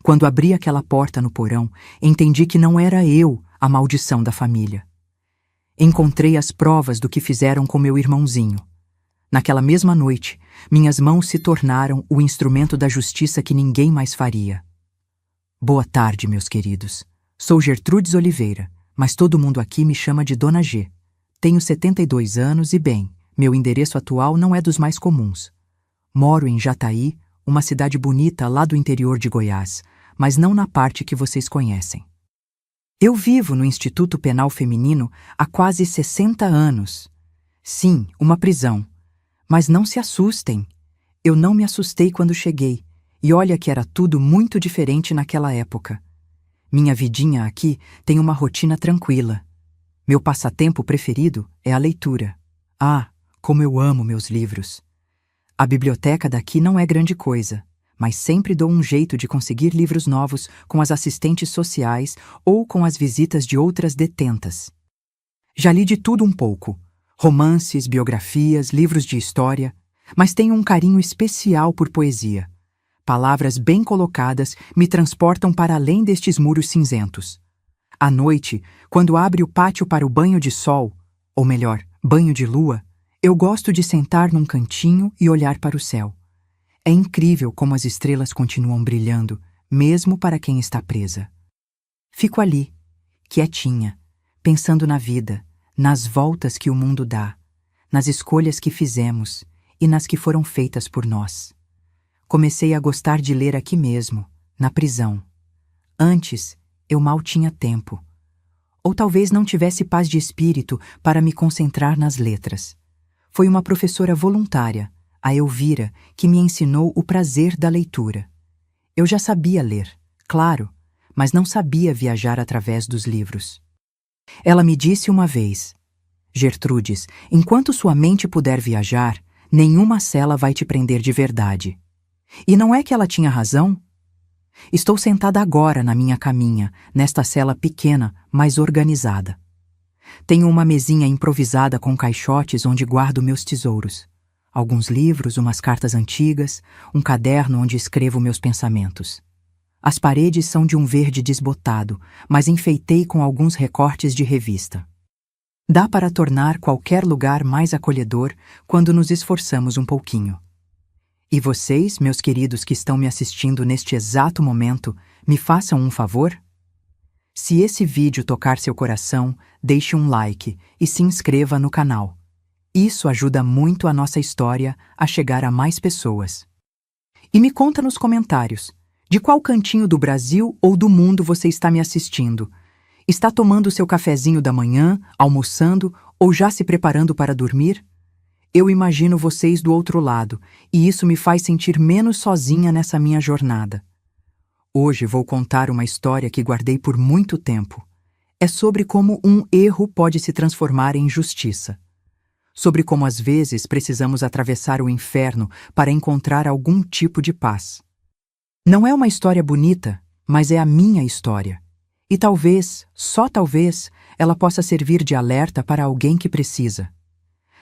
Quando abri aquela porta no porão, entendi que não era eu a maldição da família. Encontrei as provas do que fizeram com meu irmãozinho. Naquela mesma noite, minhas mãos se tornaram o instrumento da justiça que ninguém mais faria. Boa tarde, meus queridos. Sou Gertrudes Oliveira, mas todo mundo aqui me chama de Dona G. Tenho 72 anos e, bem, meu endereço atual não é dos mais comuns. Moro em Jataí, uma cidade bonita lá do interior de Goiás, mas não na parte que vocês conhecem. Eu vivo no Instituto Penal Feminino há quase 60 anos. Sim, uma prisão. Mas não se assustem. Eu não me assustei quando cheguei, e olha que era tudo muito diferente naquela época. Minha vidinha aqui tem uma rotina tranquila. Meu passatempo preferido é a leitura. Ah, como eu amo meus livros! A biblioteca daqui não é grande coisa, mas sempre dou um jeito de conseguir livros novos com as assistentes sociais ou com as visitas de outras detentas. Já li de tudo um pouco: romances, biografias, livros de história, mas tenho um carinho especial por poesia. Palavras bem colocadas me transportam para além destes muros cinzentos. À noite, quando abre o pátio para o banho de sol, ou melhor, banho de lua, eu gosto de sentar num cantinho e olhar para o céu. É incrível como as estrelas continuam brilhando, mesmo para quem está presa. Fico ali, quietinha, pensando na vida, nas voltas que o mundo dá, nas escolhas que fizemos e nas que foram feitas por nós. Comecei a gostar de ler aqui mesmo, na prisão. Antes, eu mal tinha tempo. Ou talvez não tivesse paz de espírito para me concentrar nas letras. Foi uma professora voluntária, a Elvira, que me ensinou o prazer da leitura. Eu já sabia ler, claro, mas não sabia viajar através dos livros. Ela me disse uma vez: Gertrudes, enquanto sua mente puder viajar, nenhuma cela vai te prender de verdade. E não é que ela tinha razão? Estou sentada agora na minha caminha, nesta cela pequena, mas organizada. Tenho uma mesinha improvisada com caixotes onde guardo meus tesouros. Alguns livros, umas cartas antigas, um caderno onde escrevo meus pensamentos. As paredes são de um verde desbotado, mas enfeitei com alguns recortes de revista. Dá para tornar qualquer lugar mais acolhedor quando nos esforçamos um pouquinho. E vocês, meus queridos que estão me assistindo neste exato momento, me façam um favor? Se esse vídeo tocar seu coração, deixe um like e se inscreva no canal. Isso ajuda muito a nossa história a chegar a mais pessoas. E me conta nos comentários, de qual cantinho do Brasil ou do mundo você está me assistindo? Está tomando seu cafezinho da manhã, almoçando ou já se preparando para dormir? Eu imagino vocês do outro lado, e isso me faz sentir menos sozinha nessa minha jornada. Hoje vou contar uma história que guardei por muito tempo. É sobre como um erro pode se transformar em justiça. Sobre como às vezes precisamos atravessar o inferno para encontrar algum tipo de paz. Não é uma história bonita, mas é a minha história. E talvez, só talvez, ela possa servir de alerta para alguém que precisa.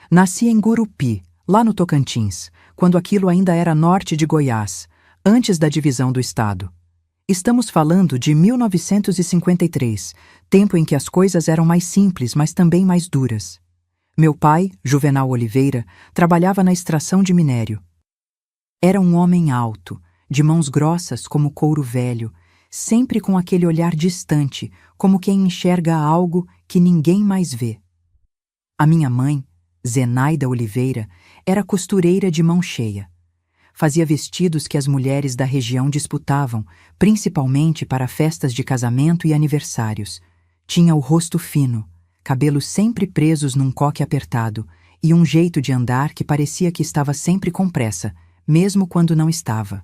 Nasci em Gurupi, lá no Tocantins, quando aquilo ainda era norte de Goiás, antes da divisão do estado. Estamos falando de 1953, tempo em que as coisas eram mais simples, mas também mais duras. Meu pai, Juvenal Oliveira, trabalhava na extração de minério. Era um homem alto, de mãos grossas como couro velho, sempre com aquele olhar distante, como quem enxerga algo que ninguém mais vê. A minha mãe, Zenaida Oliveira, era costureira de mão cheia. Fazia vestidos que as mulheres da região disputavam, principalmente para festas de casamento e aniversários. Tinha o rosto fino, cabelos sempre presos num coque apertado e um jeito de andar que parecia que estava sempre com pressa, mesmo quando não estava.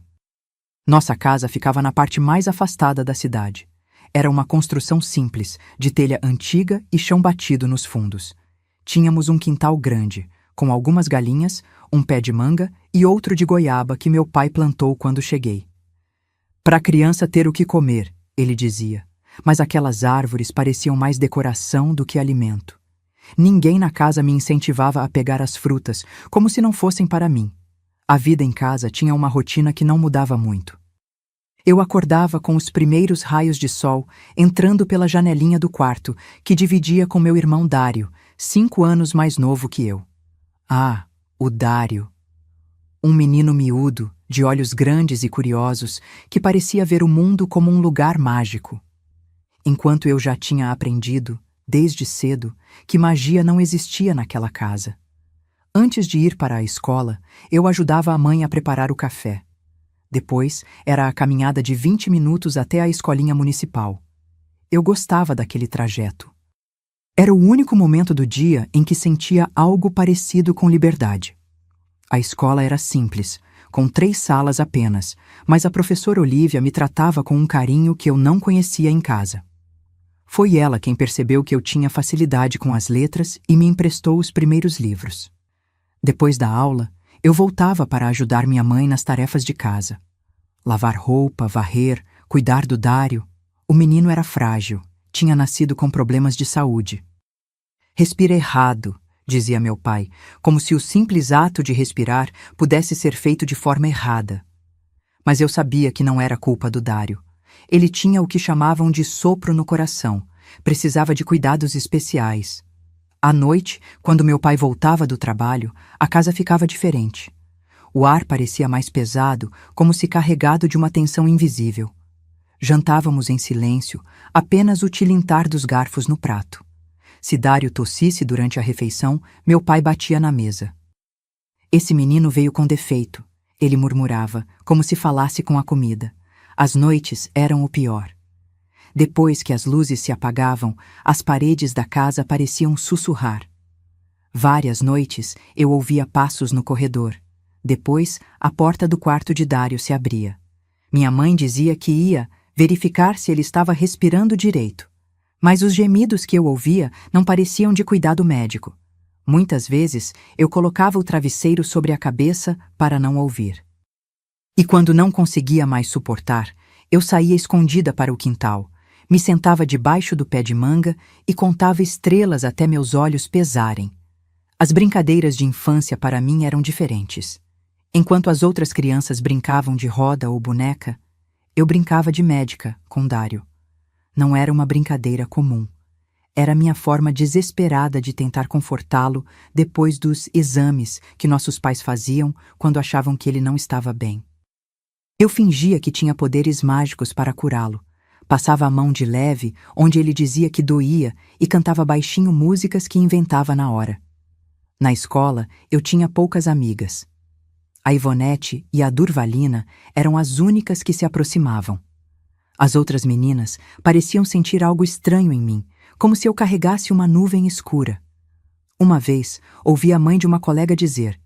Nossa casa ficava na parte mais afastada da cidade. Era uma construção simples, de telha antiga e chão batido nos fundos. Tínhamos um quintal grande, com algumas galinhas, um pé de manga e outro de goiaba que meu pai plantou quando cheguei. Para a criança ter o que comer, ele dizia, mas aquelas árvores pareciam mais decoração do que alimento. Ninguém na casa me incentivava a pegar as frutas, como se não fossem para mim. A vida em casa tinha uma rotina que não mudava muito. Eu acordava com os primeiros raios de sol entrando pela janelinha do quarto, que dividia com meu irmão Dário, 5 anos mais novo que eu. Ah, o Dário! Um menino miúdo, de olhos grandes e curiosos, que parecia ver o mundo como um lugar mágico. Enquanto eu já tinha aprendido, desde cedo, que magia não existia naquela casa. Antes de ir para a escola, eu ajudava a mãe a preparar o café. Depois, era a caminhada de 20 minutos até a escolinha municipal. Eu gostava daquele trajeto. Era o único momento do dia em que sentia algo parecido com liberdade. A escola era simples, com 3 salas apenas, mas a professora Olívia me tratava com um carinho que eu não conhecia em casa. Foi ela quem percebeu que eu tinha facilidade com as letras e me emprestou os primeiros livros. Depois da aula, eu voltava para ajudar minha mãe nas tarefas de casa. Lavar roupa, varrer, cuidar do Dário. O menino era frágil, tinha nascido com problemas de saúde. Respira errado, dizia meu pai, como se o simples ato de respirar pudesse ser feito de forma errada. Mas eu sabia que não era culpa do Dário. Ele tinha o que chamavam de sopro no coração, precisava de cuidados especiais. À noite, quando meu pai voltava do trabalho, a casa ficava diferente. O ar parecia mais pesado, como se carregado de uma tensão invisível. Jantávamos em silêncio, apenas o tilintar dos garfos no prato. Se Dário tossisse durante a refeição, meu pai batia na mesa. Esse menino veio com defeito, ele murmurava, como se falasse com a comida. As noites eram o pior. Depois que as luzes se apagavam, as paredes da casa pareciam sussurrar. Várias noites eu ouvia passos no corredor. Depois, a porta do quarto de Dário se abria. Minha mãe dizia que ia verificar se ele estava respirando direito. Mas os gemidos que eu ouvia não pareciam de cuidado médico. Muitas vezes, eu colocava o travesseiro sobre a cabeça para não ouvir. E quando não conseguia mais suportar, eu saía escondida para o quintal. Me sentava debaixo do pé de manga e contava estrelas até meus olhos pesarem. As brincadeiras de infância para mim eram diferentes. Enquanto as outras crianças brincavam de roda ou boneca, eu brincava de médica com Dário. Não era uma brincadeira comum. Era minha forma desesperada de tentar confortá-lo depois dos exames que nossos pais faziam quando achavam que ele não estava bem. Eu fingia que tinha poderes mágicos para curá-lo. Passava a mão de leve, onde ele dizia que doía, e cantava baixinho músicas que inventava na hora. Na escola, eu tinha poucas amigas. A Ivonete e a Durvalina eram as únicas que se aproximavam. As outras meninas pareciam sentir algo estranho em mim, como se eu carregasse uma nuvem escura. Uma vez, ouvi a mãe de uma colega dizer: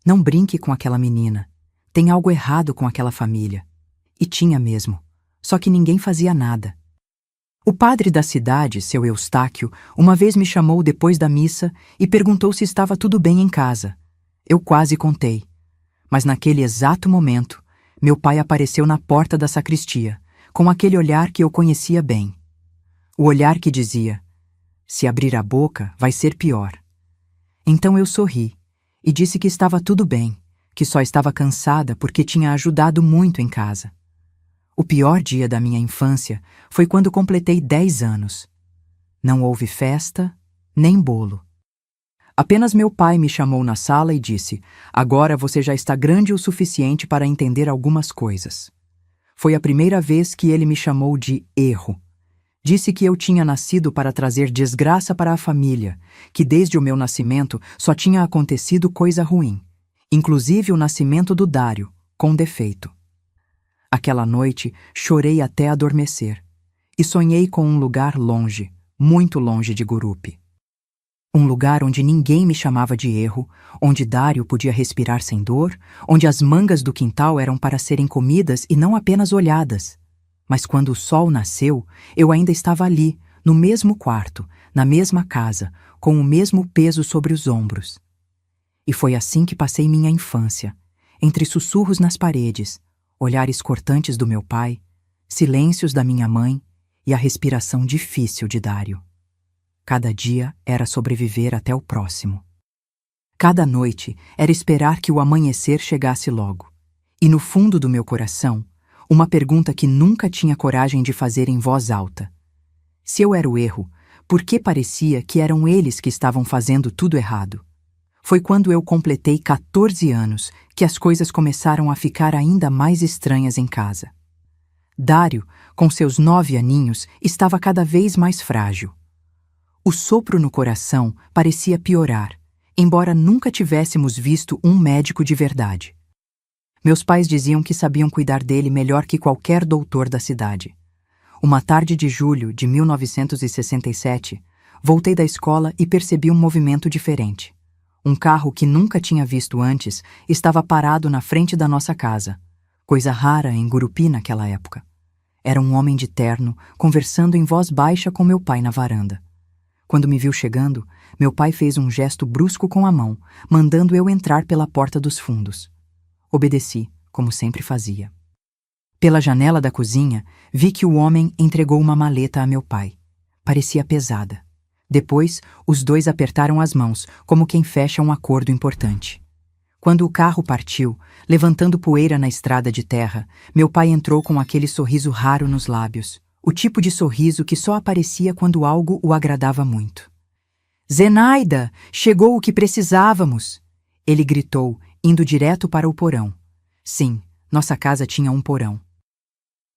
"Não brinque com aquela menina. Tem algo errado com aquela família." E tinha mesmo. Só que ninguém fazia nada. O padre da cidade, seu Eustáquio, uma vez me chamou depois da missa e perguntou se estava tudo bem em casa. Eu quase contei. Mas naquele exato momento, meu pai apareceu na porta da sacristia, com aquele olhar que eu conhecia bem. O olhar que dizia: "Se abrir a boca, vai ser pior." Então eu sorri e disse que estava tudo bem, que só estava cansada porque tinha ajudado muito em casa. O pior dia da minha infância foi quando completei 10 anos. Não houve festa, nem bolo. Apenas meu pai me chamou na sala e disse: "Agora você já está grande o suficiente para entender algumas coisas." Foi a primeira vez que ele me chamou de erro. Disse que eu tinha nascido para trazer desgraça para a família, que desde o meu nascimento só tinha acontecido coisa ruim, inclusive o nascimento do Dário, com defeito. Aquela noite, chorei até adormecer, e sonhei com um lugar longe, muito longe de Gurupi. Um lugar onde ninguém me chamava de erro, onde Dário podia respirar sem dor, onde as mangas do quintal eram para serem comidas e não apenas olhadas. Mas quando o sol nasceu, eu ainda estava ali, no mesmo quarto, na mesma casa, com o mesmo peso sobre os ombros. E foi assim que passei minha infância, entre sussurros nas paredes, olhares cortantes do meu pai, silêncios da minha mãe e a respiração difícil de Dário. Cada dia era sobreviver até o próximo. Cada noite era esperar que o amanhecer chegasse logo. E no fundo do meu coração, Uma pergunta que nunca tinha coragem de fazer em voz alta. Se eu era o erro, por que parecia que eram eles que estavam fazendo tudo errado? Foi quando eu completei 14 anos que as coisas começaram a ficar ainda mais estranhas em casa. Dário, com seus 9 aninhos, estava cada vez mais frágil. O sopro no coração parecia piorar, embora nunca tivéssemos visto um médico de verdade. Meus pais diziam que sabiam cuidar dele melhor que qualquer doutor da cidade. Uma tarde de julho de 1967, voltei da escola e percebi um movimento diferente. Um carro que nunca tinha visto antes estava parado na frente da nossa casa, coisa rara em Gurupi naquela época. Era um homem de terno, conversando em voz baixa com meu pai na varanda. Quando me viu chegando, meu pai fez um gesto brusco com a mão, mandando eu entrar pela porta dos fundos. Obedeci, como sempre fazia. Pela janela da cozinha, vi que o homem entregou uma maleta a meu pai. Parecia pesada. Depois, os dois apertaram as mãos, como quem fecha um acordo importante. Quando o carro partiu, levantando poeira na estrada de terra, meu pai entrou com aquele sorriso raro nos lábios, o tipo de sorriso que só aparecia quando algo o agradava muito. "Zenaida, chegou o que precisávamos!" Ele gritou, indo direto para o porão. Sim, nossa casa tinha um porão.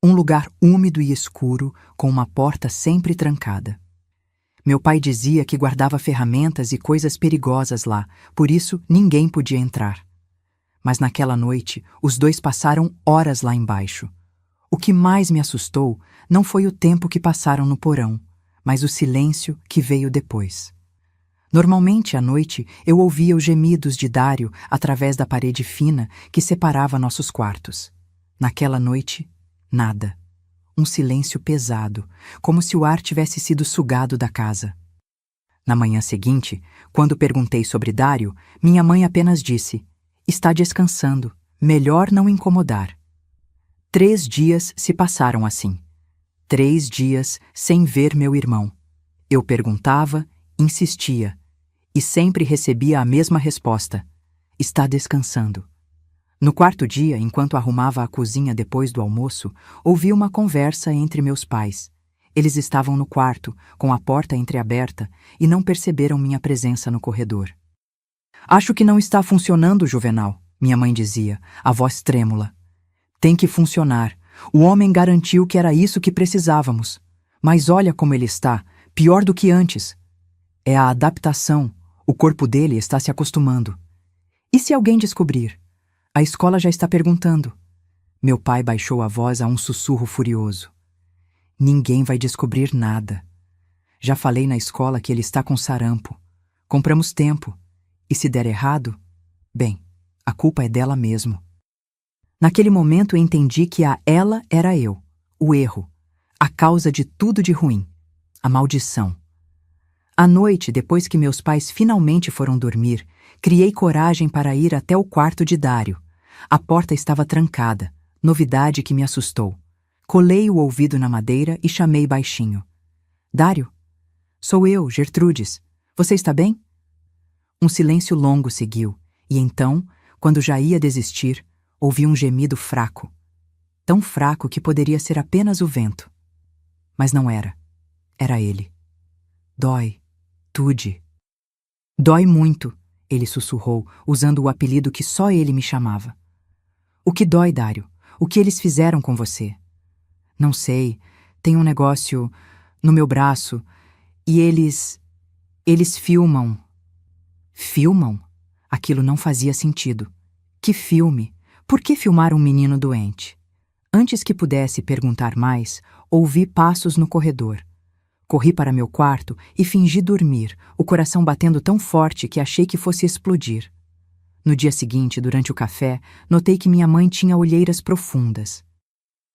Um lugar úmido e escuro, com uma porta sempre trancada. Meu pai dizia que guardava ferramentas e coisas perigosas lá, por isso ninguém podia entrar. Mas naquela noite, os dois passaram horas lá embaixo. O que mais me assustou não foi o tempo que passaram no porão, mas o silêncio que veio depois. Normalmente, à noite, eu ouvia os gemidos de Dário através da parede fina que separava nossos quartos. Naquela noite, nada. Um silêncio pesado, como se o ar tivesse sido sugado da casa. Na manhã seguinte, quando perguntei sobre Dário, minha mãe apenas disse: "Está descansando, melhor não incomodar." 3 dias se passaram assim. 3 dias sem ver meu irmão. Eu perguntava, insistia, e sempre recebia a mesma resposta: "Está descansando." No 4º dia, enquanto arrumava a cozinha depois do almoço, ouvi uma conversa entre meus pais. Eles estavam no quarto, com a porta entreaberta, e não perceberam minha presença no corredor. "Acho que não está funcionando, Juvenal", minha mãe dizia, a voz trêmula. "Tem que funcionar. O homem garantiu que era isso que precisávamos. Mas olha como ele está, pior do que antes. É a adaptação. O corpo dele está se acostumando. E se alguém descobrir? A escola já está perguntando." Meu pai baixou a voz a um sussurro furioso. "Ninguém vai descobrir nada. Já falei na escola que ele está com sarampo. Compramos tempo. E se der errado, bem, a culpa é dela mesmo." Naquele momento eu entendi que a ela era eu, o erro, a causa de tudo de ruim, a maldição. À noite, depois que meus pais finalmente foram dormir, criei coragem para ir até o quarto de Dário. A porta estava trancada, novidade que me assustou. Colei o ouvido na madeira e chamei baixinho: "Dário? Sou eu, Gertrudes. Você está bem?" Um silêncio longo seguiu, e então, quando já ia desistir, ouvi um gemido fraco. Tão fraco que poderia ser apenas o vento. Mas não era. Era ele. "Dói. Tude." "Dói muito", ele sussurrou, usando o apelido que só ele me chamava. "O que dói, Dário? O que eles fizeram com você?" "Não sei. Tem um negócio no meu braço. E eles filmam." "Filmam?" Aquilo não fazia sentido. Que filme? Por que filmar um menino doente? Antes que pudesse perguntar mais, ouvi passos no corredor. Corri para meu quarto e fingi dormir, o coração batendo tão forte que achei que fosse explodir. No dia seguinte, durante o café, notei que minha mãe tinha olheiras profundas.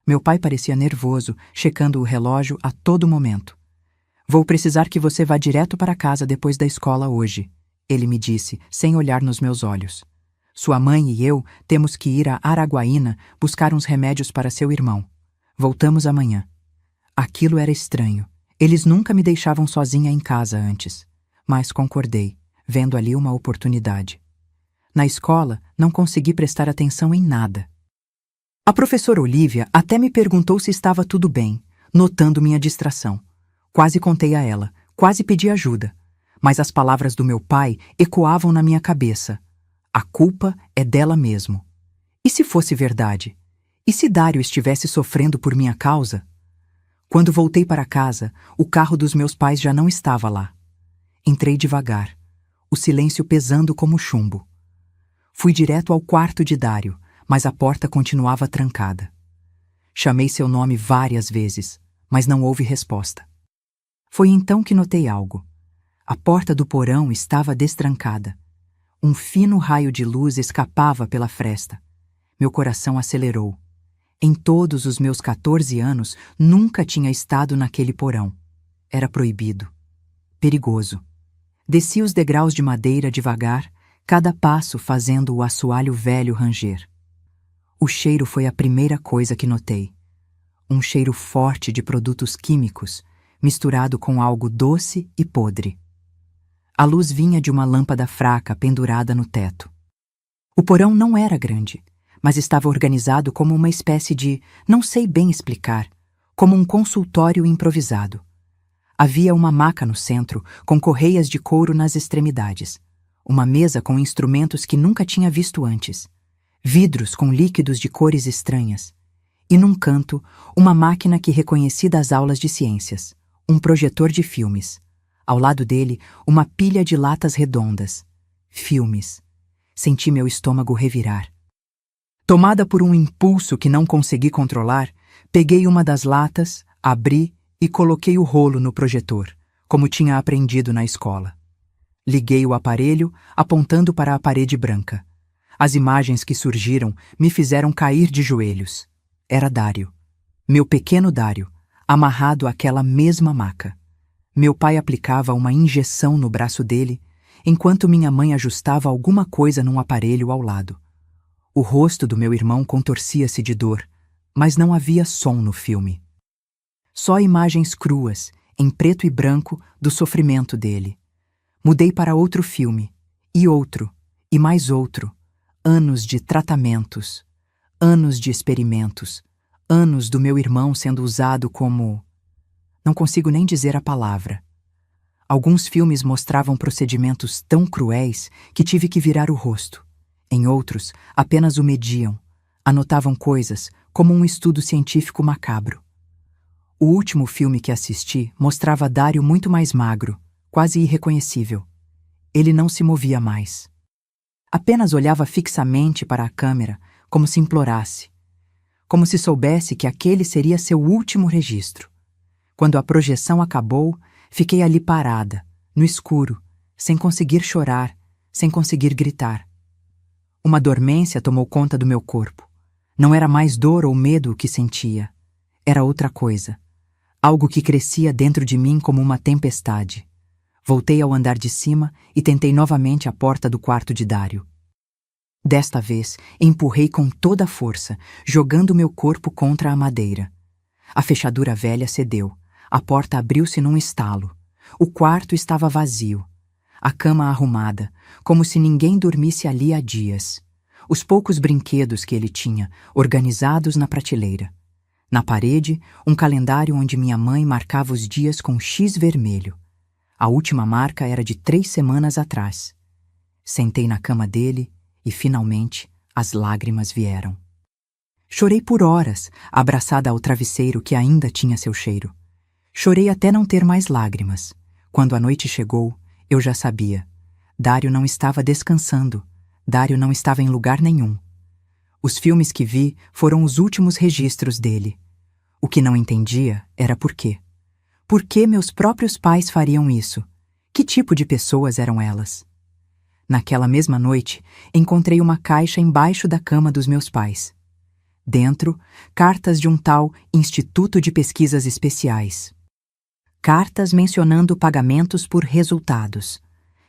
Meu pai parecia nervoso, checando o relógio a todo momento. "Vou precisar que você vá direto para casa depois da escola hoje", ele me disse, sem olhar nos meus olhos. "Sua mãe e eu temos que ir a Araguaína buscar uns remédios para seu irmão. Voltamos amanhã." Aquilo era estranho. Eles nunca me deixavam sozinha em casa antes. Mas concordei, vendo ali uma oportunidade. Na escola, não consegui prestar atenção em nada. A professora Olivia até me perguntou se estava tudo bem, notando minha distração. Quase contei a ela, quase pedi ajuda. Mas as palavras do meu pai ecoavam na minha cabeça. A culpa é dela mesmo. E se fosse verdade? E se Dário estivesse sofrendo por minha causa? Quando voltei para casa, o carro dos meus pais já não estava lá. Entrei devagar, o silêncio pesando como chumbo. Fui direto ao quarto de Dário, mas a porta continuava trancada. Chamei seu nome várias vezes, mas não houve resposta. Foi então que notei algo. A porta do porão estava destrancada. Um fino raio de luz escapava pela fresta. Meu coração acelerou. Em todos os meus 14 anos, nunca tinha estado naquele porão. Era proibido. Perigoso. Desci os degraus de madeira devagar, cada passo fazendo o assoalho velho ranger. O cheiro foi a primeira coisa que notei. Um cheiro forte de produtos químicos, misturado com algo doce e podre. A luz vinha de uma lâmpada fraca pendurada no teto. O porão não era grande, mas estava organizado como uma espécie de, não sei bem explicar, como um consultório improvisado. Havia uma maca no centro, com correias de couro nas extremidades. Uma mesa com instrumentos que nunca tinha visto antes. Vidros com líquidos de cores estranhas. E num canto, uma máquina que reconheci das aulas de ciências. Um projetor de filmes. Ao lado dele, uma pilha de latas redondas. Filmes. Senti meu estômago revirar. Tomada por um impulso que não consegui controlar, peguei uma das latas, abri e coloquei o rolo no projetor, como tinha aprendido na escola. Liguei o aparelho, apontando para a parede branca. As imagens que surgiram me fizeram cair de joelhos. Era Dário. Meu pequeno Dário, amarrado àquela mesma maca. Meu pai aplicava uma injeção no braço dele, enquanto minha mãe ajustava alguma coisa num aparelho ao lado. O rosto do meu irmão contorcia-se de dor, mas não havia som no filme. Só imagens cruas, em preto e branco, do sofrimento dele. Mudei para outro filme, e mais outro. Anos de tratamentos, anos de experimentos, anos do meu irmão sendo usado como... Não consigo nem dizer a palavra. Alguns filmes mostravam procedimentos tão cruéis que tive que virar o rosto. Em outros, apenas o mediam. Anotavam coisas, como um estudo científico macabro. O último filme que assisti mostrava Dário muito mais magro, quase irreconhecível. Ele não se movia mais. Apenas olhava fixamente para a câmera, como se implorasse. Como se soubesse que aquele seria seu último registro. Quando a projeção acabou, fiquei ali parada, no escuro, sem conseguir chorar, sem conseguir gritar. Uma dormência tomou conta do meu corpo. Não era mais dor ou medo o que sentia. Era outra coisa. Algo que crescia dentro de mim como uma tempestade. Voltei ao andar de cima e tentei novamente a porta do quarto de Dário. Desta vez, empurrei com toda a força, jogando meu corpo contra a madeira. A fechadura velha cedeu. A porta abriu-se num estalo. O quarto estava vazio. A cama arrumada, como se ninguém dormisse ali há dias. Os poucos brinquedos que ele tinha, organizados na prateleira. Na parede, um calendário onde minha mãe marcava os dias com X vermelho. A última marca era de 3 semanas atrás. Sentei na cama dele e, finalmente, as lágrimas vieram. Chorei por horas, abraçada ao travesseiro que ainda tinha seu cheiro. Chorei até não ter mais lágrimas. Quando a noite chegou, eu já sabia. Dário não estava descansando. Dário não estava em lugar nenhum. Os filmes que vi foram os últimos registros dele. O que não entendia era por quê. Por que meus próprios pais fariam isso? Que tipo de pessoas eram elas? Naquela mesma noite, encontrei uma caixa embaixo da cama dos meus pais. Dentro, cartas de um tal Instituto de Pesquisas Especiais. Cartas mencionando pagamentos por resultados.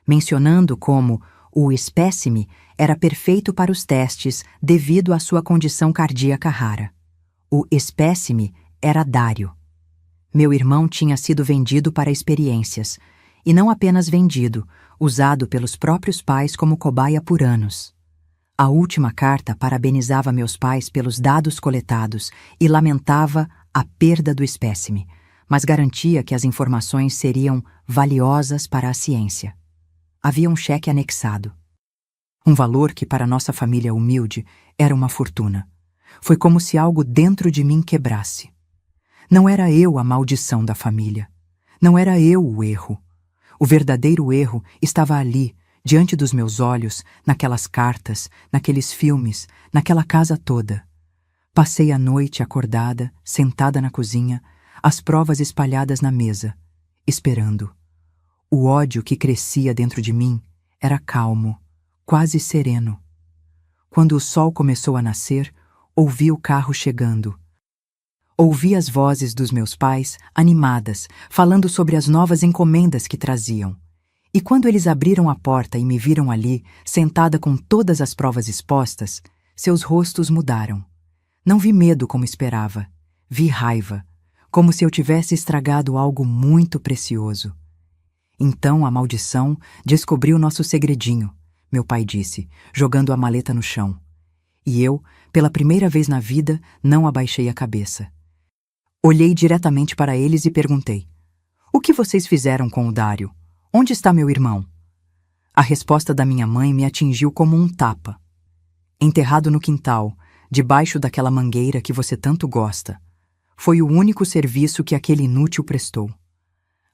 Mencionando como o espécime era perfeito para os testes devido à sua condição cardíaca rara. O espécime era Dário. Meu irmão tinha sido vendido para experiências, e não apenas vendido, usado pelos próprios pais como cobaia por anos. A última carta parabenizava meus pais pelos dados coletados e lamentava a perda do espécime, mas garantia que as informações seriam valiosas para a ciência. Havia um cheque anexado. Um valor que para nossa família humilde era uma fortuna. Foi como se algo dentro de mim quebrasse. Não era eu a maldição da família. Não era eu o erro. O verdadeiro erro estava ali, diante dos meus olhos, naquelas cartas, naqueles filmes, naquela casa toda. Passei a noite acordada, sentada na cozinha, as provas espalhadas na mesa, esperando. O ódio que crescia dentro de mim era calmo, quase sereno. Quando o sol começou a nascer, ouvi o carro chegando. Ouvi as vozes dos meus pais, animadas, falando sobre as novas encomendas que traziam. E quando eles abriram a porta e me viram ali, sentada com todas as provas expostas, seus rostos mudaram. Não vi medo como esperava. Vi raiva, como se eu tivesse estragado algo muito precioso. Então a maldição descobriu nosso segredinho, meu pai disse, jogando a maleta no chão. E eu, pela primeira vez na vida, não abaixei a cabeça. Olhei diretamente para eles e perguntei: "O que vocês fizeram com o Dário? Onde está meu irmão?" A resposta da minha mãe me atingiu como um tapa. "Enterrado no quintal, debaixo daquela mangueira que você tanto gosta. Foi o único serviço que aquele inútil prestou.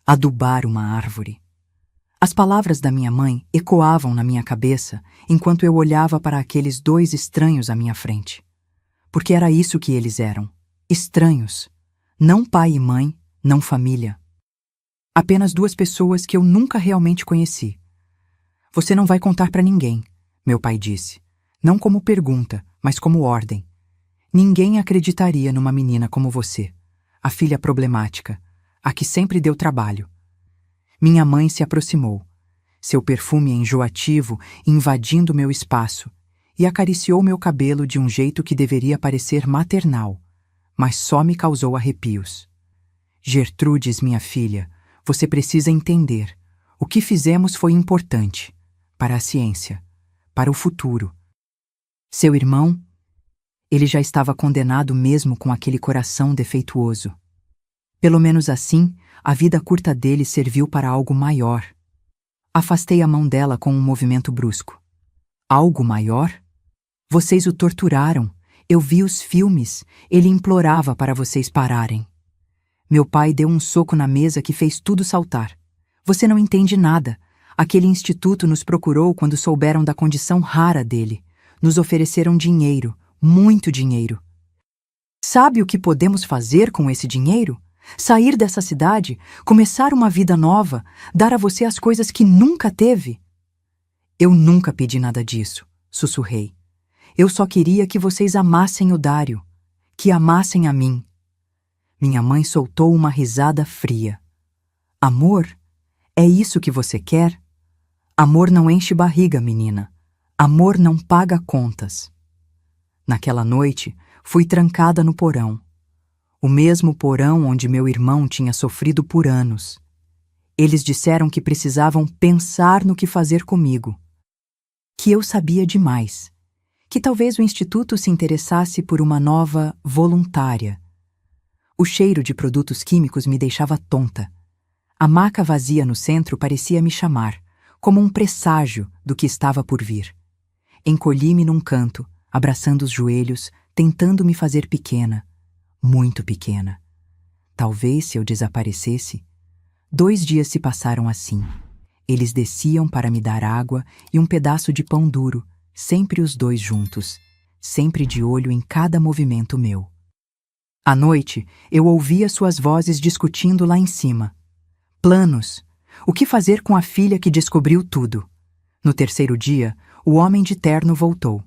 Adubar uma árvore." As palavras da minha mãe ecoavam na minha cabeça enquanto eu olhava para aqueles dois estranhos à minha frente. Porque era isso que eles eram. Estranhos. Não pai e mãe, não família. Apenas duas pessoas que eu nunca realmente conheci. "Você não vai contar para ninguém", meu pai disse. Não como pergunta, mas como ordem. Ninguém acreditaria numa menina como você, a filha problemática, a que sempre deu trabalho. Minha mãe se aproximou, seu perfume enjoativo invadindo meu espaço, e acariciou meu cabelo de um jeito que deveria parecer maternal, mas só me causou arrepios. "Gertrudes, minha filha, você precisa entender. O que fizemos foi importante. Para a ciência. Para o futuro. Seu irmão, ele já estava condenado mesmo com aquele coração defeituoso. Pelo menos assim, a vida curta dele serviu para algo maior." Afastei a mão dela com um movimento brusco. "Algo maior? Vocês o torturaram. Eu vi os filmes. Ele implorava para vocês pararem." Meu pai deu um soco na mesa que fez tudo saltar. "Você não entende nada. Aquele instituto nos procurou quando souberam da condição rara dele. Nos ofereceram dinheiro, muito dinheiro. Sabe o que podemos fazer com esse dinheiro? Sair dessa cidade, começar uma vida nova, dar a você as coisas que nunca teve." "Eu nunca pedi nada disso", sussurrei. "Eu só queria que vocês amassem o Dário, que amassem a mim." Minha mãe soltou uma risada fria. "Amor? É isso que você quer? Amor não enche barriga, menina. Amor não paga contas." Naquela noite, fui trancada no porão. O mesmo porão onde meu irmão tinha sofrido por anos. Eles disseram que precisavam pensar no que fazer comigo. Que eu sabia demais. Que talvez o instituto se interessasse por uma nova voluntária. O cheiro de produtos químicos me deixava tonta. A maca vazia no centro parecia me chamar, como um presságio do que estava por vir. Encolhi-me num canto, abraçando os joelhos, tentando me fazer pequena, muito pequena. Talvez se eu desaparecesse. 2 dias se passaram assim. Eles desciam para me dar água e um pedaço de pão duro, sempre os dois juntos, sempre de olho em cada movimento meu. À noite, eu ouvia suas vozes discutindo lá em cima. Planos. O que fazer com a filha que descobriu tudo? No 3º dia, o homem de terno voltou.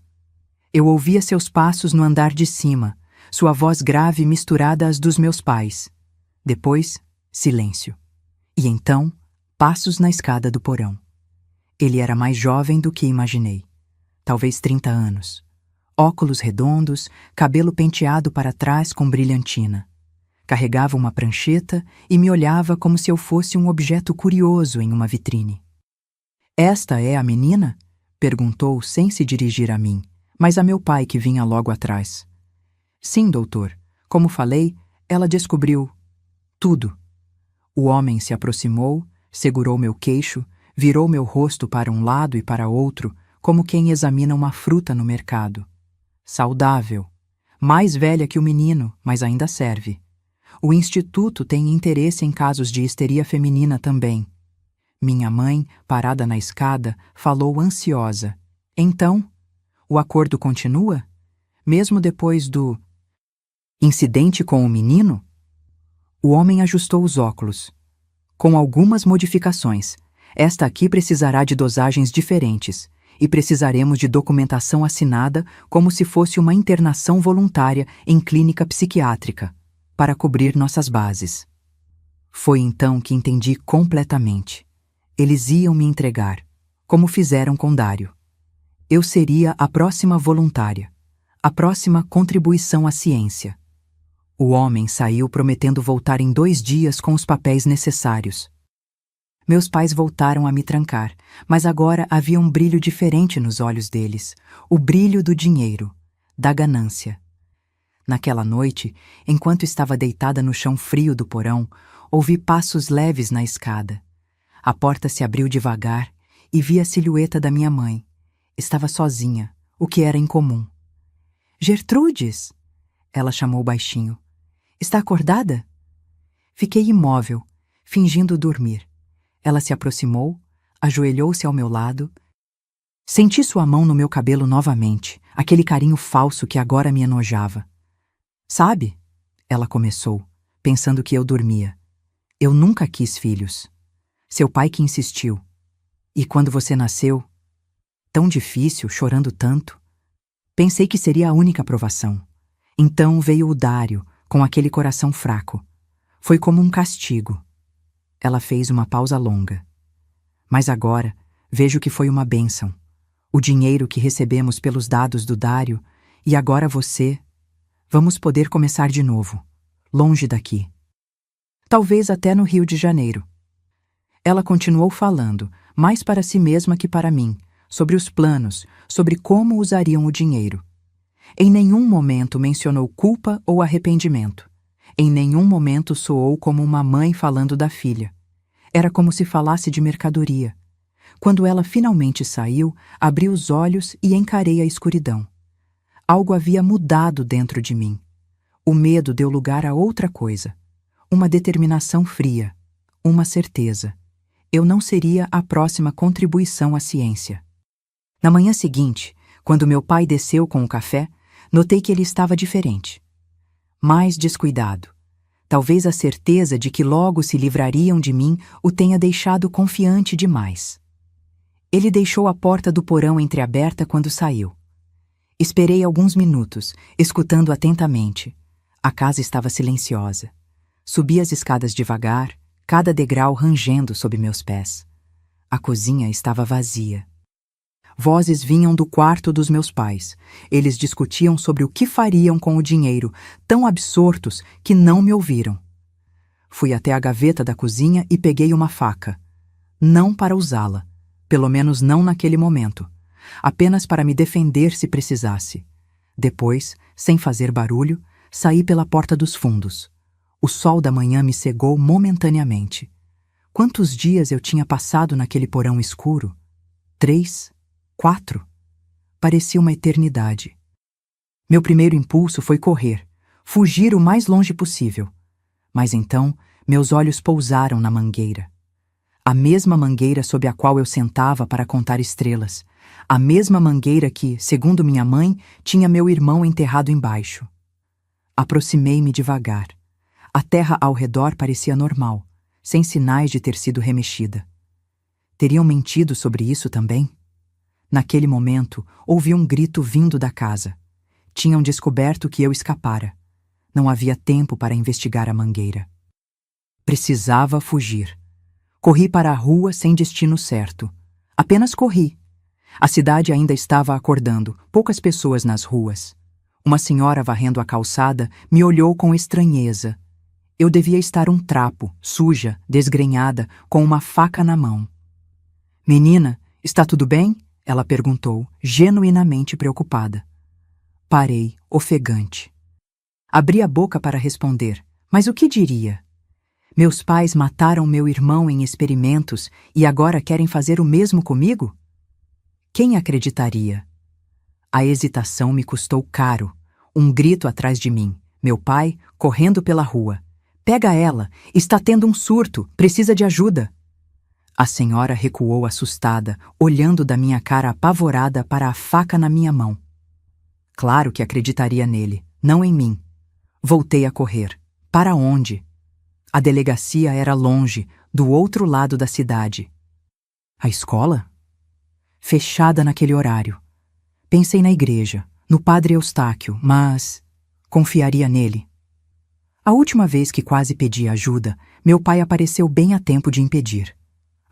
Eu ouvia seus passos no andar de cima, sua voz grave misturada às dos meus pais. Depois, silêncio. E então, passos na escada do porão. Ele era mais jovem do que imaginei. Talvez 30 anos. Óculos redondos, cabelo penteado para trás com brilhantina. Carregava uma prancheta e me olhava como se eu fosse um objeto curioso em uma vitrine. "Esta é a menina?" Perguntou sem se dirigir a mim, mas a meu pai que vinha logo atrás. Sim, doutor. Como falei, ela descobriu tudo. O homem se aproximou, segurou meu queixo, virou meu rosto para um lado e para outro, como quem examina uma fruta no mercado. Saudável. Mais velha que o menino, mas ainda serve. O instituto tem interesse em casos de histeria feminina também. Minha mãe, parada na escada, falou ansiosa. Então, o acordo continua? Mesmo depois do incidente com o menino? O homem ajustou os óculos. Com algumas modificações. Esta aqui precisará de dosagens diferentes e precisaremos de documentação assinada como se fosse uma internação voluntária em clínica psiquiátrica, para cobrir nossas bases. Foi então que entendi completamente. Eles iam me entregar, como fizeram com Dário. Eu seria a próxima voluntária, a próxima contribuição à ciência. O homem saiu prometendo voltar em 2 dias com os papéis necessários. Meus pais voltaram a me trancar, mas agora havia um brilho diferente nos olhos deles, o brilho do dinheiro, da ganância. Naquela noite, enquanto estava deitada no chão frio do porão, ouvi passos leves na escada. A porta se abriu devagar e vi a silhueta da minha mãe. Estava sozinha, o que era incomum. Gertrudes! Ela chamou baixinho. Está acordada? Fiquei imóvel, fingindo dormir. Ela se aproximou, ajoelhou-se ao meu lado. Senti sua mão no meu cabelo novamente, aquele carinho falso que agora me enojava. Sabe? Ela começou, pensando que eu dormia. Eu nunca quis filhos. Seu pai que insistiu. E quando você nasceu, tão difícil, chorando tanto, pensei que seria a única aprovação. Então veio o Dário, com aquele coração fraco. Foi como um castigo. Ela fez uma pausa longa. Mas agora vejo que foi uma bênção. O dinheiro que recebemos pelos dados do Dário, e agora você. Vamos poder começar de novo, longe daqui. Talvez até no Rio de Janeiro. Ela continuou falando, mais para si mesma que para mim, sobre os planos, sobre como usariam o dinheiro. Em nenhum momento mencionou culpa ou arrependimento. Em nenhum momento soou como uma mãe falando da filha. Era como se falasse de mercadoria. Quando ela finalmente saiu, abri os olhos e encarei a escuridão. Algo havia mudado dentro de mim. O medo deu lugar a outra coisa. Uma determinação fria. Uma certeza. Eu não seria a próxima contribuição à ciência. Na manhã seguinte, quando meu pai desceu com o café, notei que ele estava diferente. Mais descuidado. Talvez a certeza de que logo se livrariam de mim o tenha deixado confiante demais. Ele deixou a porta do porão entreaberta quando saiu. Esperei alguns minutos, escutando atentamente. A casa estava silenciosa. Subi as escadas devagar, cada degrau rangendo sob meus pés. A cozinha estava vazia. Vozes vinham do quarto dos meus pais. Eles discutiam sobre o que fariam com o dinheiro, tão absortos que não me ouviram. Fui até a gaveta da cozinha e peguei uma faca. Não para usá-la, pelo menos não naquele momento. Apenas para me defender se precisasse. Depois, sem fazer barulho, saí pela porta dos fundos. O sol da manhã me cegou momentaneamente. Quantos dias eu tinha passado naquele porão escuro? 3, 4. Parecia uma eternidade. Meu primeiro impulso foi correr, fugir o mais longe possível. Mas então, meus olhos pousaram na mangueira. A mesma mangueira sob a qual eu sentava para contar estrelas. A mesma mangueira que, segundo minha mãe, tinha meu irmão enterrado embaixo. Aproximei-me devagar. A terra ao redor parecia normal, sem sinais de ter sido remexida. Teriam mentido sobre isso também? Naquele momento, ouvi um grito vindo da casa. Tinham descoberto que eu escapara. Não havia tempo para investigar a mangueira. Precisava fugir. Corri para a rua sem destino certo. Apenas corri. A cidade ainda estava acordando, poucas pessoas nas ruas. Uma senhora varrendo a calçada me olhou com estranheza. Eu devia estar um trapo, suja, desgrenhada, com uma faca na mão. Menina, está tudo bem? Ela perguntou, genuinamente preocupada. Parei, ofegante. Abri a boca para responder, mas o que diria? Meus pais mataram meu irmão em experimentos e agora querem fazer o mesmo comigo? Quem acreditaria? A hesitação me custou caro. Um grito atrás de mim. Meu pai, correndo pela rua. Pega ela! Está tendo um surto! Precisa de ajuda! A senhora recuou assustada, olhando da minha cara apavorada para a faca na minha mão. Claro que acreditaria nele, não em mim. Voltei a correr. Para onde? A delegacia era longe, do outro lado da cidade. A escola? Fechada naquele horário. Pensei na igreja, no padre Eustáquio, mas confiaria nele. A última vez que quase pedi ajuda, meu pai apareceu bem a tempo de impedir.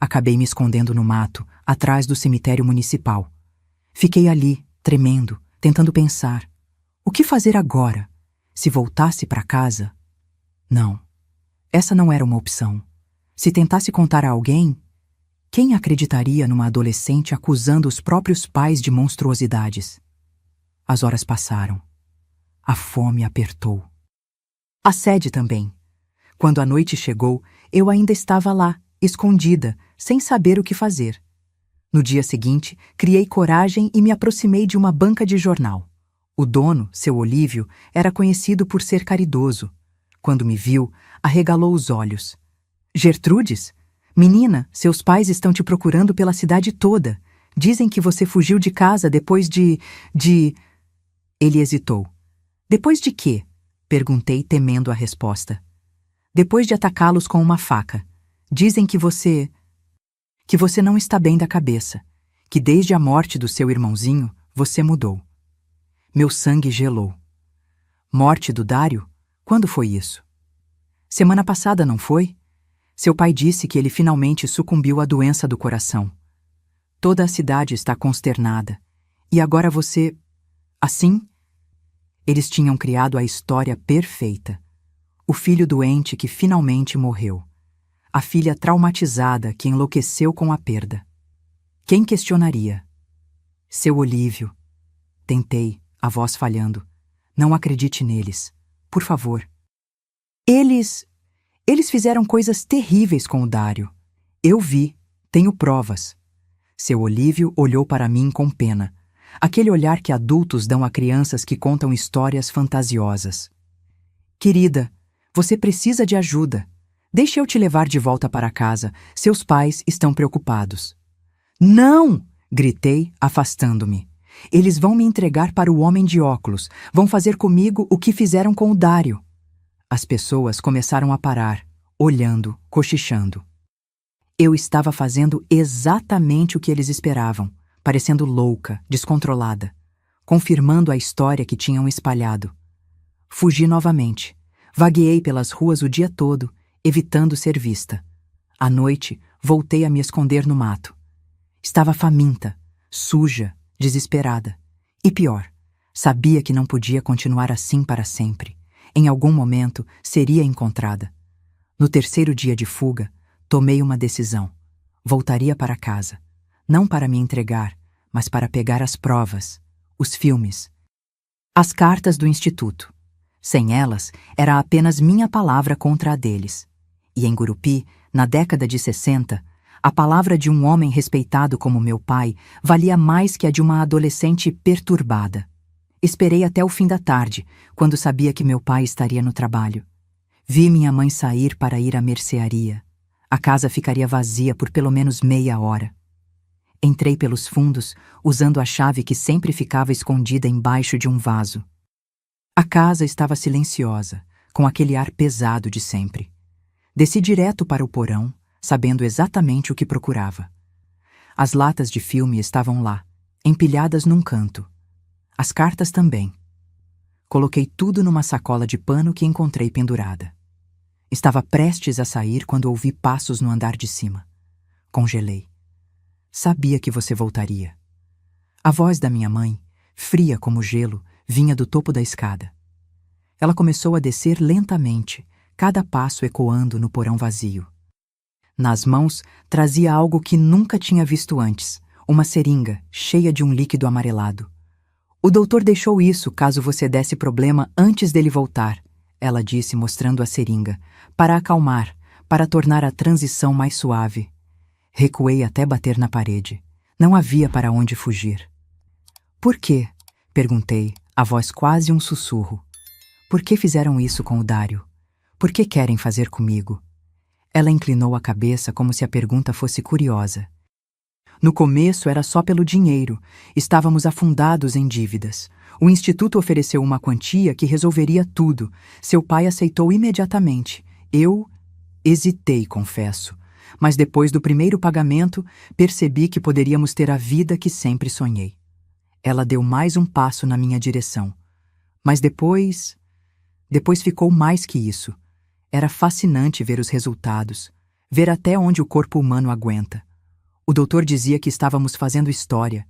Acabei me escondendo no mato, atrás do cemitério municipal. Fiquei ali, tremendo, tentando pensar. O que fazer agora? Se voltasse para casa? Não. Essa não era uma opção. Se tentasse contar a alguém, quem acreditaria numa adolescente acusando os próprios pais de monstruosidades? As horas passaram. A fome apertou. A sede também. Quando a noite chegou, eu ainda estava lá, escondida, sem saber o que fazer. No dia seguinte, criei coragem e me aproximei de uma banca de jornal. O dono, seu Olívio, era conhecido por ser caridoso. Quando me viu, arregalou os olhos. Gertrudes? Menina, seus pais estão te procurando pela cidade toda. Dizem que você fugiu de casa depois de... Ele hesitou. Depois de quê? Perguntei, temendo a resposta. Depois de atacá-los com uma faca. Dizem que você não está bem da cabeça. Que desde a morte do seu irmãozinho, você mudou. Meu sangue gelou. Morte do Dário? Quando foi isso? Semana passada, não foi? Seu pai disse que ele finalmente sucumbiu à doença do coração. Toda a cidade está consternada. E agora você... Assim? Eles tinham criado a história perfeita. O filho doente que finalmente morreu. A filha traumatizada que enlouqueceu com a perda. Quem questionaria? Seu Olívio. Tentei, a voz falhando. Não acredite neles. Por favor. Eles fizeram coisas terríveis com o Dário. Eu vi, tenho provas. Seu Olívio olhou para mim com pena. Aquele olhar que adultos dão a crianças que contam histórias fantasiosas. Querida, você precisa de ajuda. Deixe eu te levar de volta para casa. Seus pais estão preocupados. Não! Gritei, afastando-me. Eles vão me entregar para o homem de óculos. Vão fazer comigo o que fizeram com o Dário. As pessoas começaram a parar, olhando, cochichando. Eu estava fazendo exatamente o que eles esperavam, parecendo louca, descontrolada, confirmando a história que tinham espalhado. Fugi novamente. Vagueei pelas ruas o dia todo, evitando ser vista. À noite, voltei a me esconder no mato. Estava faminta, suja, desesperada. E pior, sabia que não podia continuar assim para sempre. Em algum momento, seria encontrada. No terceiro dia de fuga, tomei uma decisão. Voltaria para casa. Não para me entregar, mas para pegar as provas, os filmes, as cartas do instituto. Sem elas, era apenas minha palavra contra a deles. E em Gurupi, na década de 60, a palavra de um homem respeitado como meu pai valia mais que a de uma adolescente perturbada. Esperei até o fim da tarde, quando sabia que meu pai estaria no trabalho. Vi minha mãe sair para ir à mercearia. A casa ficaria vazia por pelo menos meia hora. Entrei pelos fundos, usando a chave que sempre ficava escondida embaixo de um vaso. A casa estava silenciosa, com aquele ar pesado de sempre. Desci direto para o porão, sabendo exatamente o que procurava. As latas de filme estavam lá, empilhadas num canto. As cartas também. Coloquei tudo numa sacola de pano que encontrei pendurada. Estava prestes a sair quando ouvi passos no andar de cima. Congelei. Sabia que você voltaria. A voz da minha mãe, fria como gelo, vinha do topo da escada. Ela começou a descer lentamente, cada passo ecoando no porão vazio. Nas mãos, trazia algo que nunca tinha visto antes, uma seringa cheia de um líquido amarelado. O doutor deixou isso caso você desse problema antes dele voltar, ela disse mostrando a seringa, para acalmar, para tornar a transição mais suave. Recuei até bater na parede. Não havia para onde fugir. Por quê? Perguntei, a voz quase um sussurro. Por que fizeram isso com o Dário? Por que querem fazer comigo? Ela inclinou a cabeça como se a pergunta fosse curiosa. No começo era só pelo dinheiro. Estávamos afundados em dívidas. O instituto ofereceu uma quantia que resolveria tudo. Seu pai aceitou imediatamente. Eu hesitei, confesso. Mas depois do primeiro pagamento, percebi que poderíamos ter a vida que sempre sonhei. Ela deu mais um passo na minha direção. Mas depois ficou mais que isso. Era fascinante ver os resultados, ver até onde o corpo humano aguenta. O doutor dizia que estávamos fazendo história.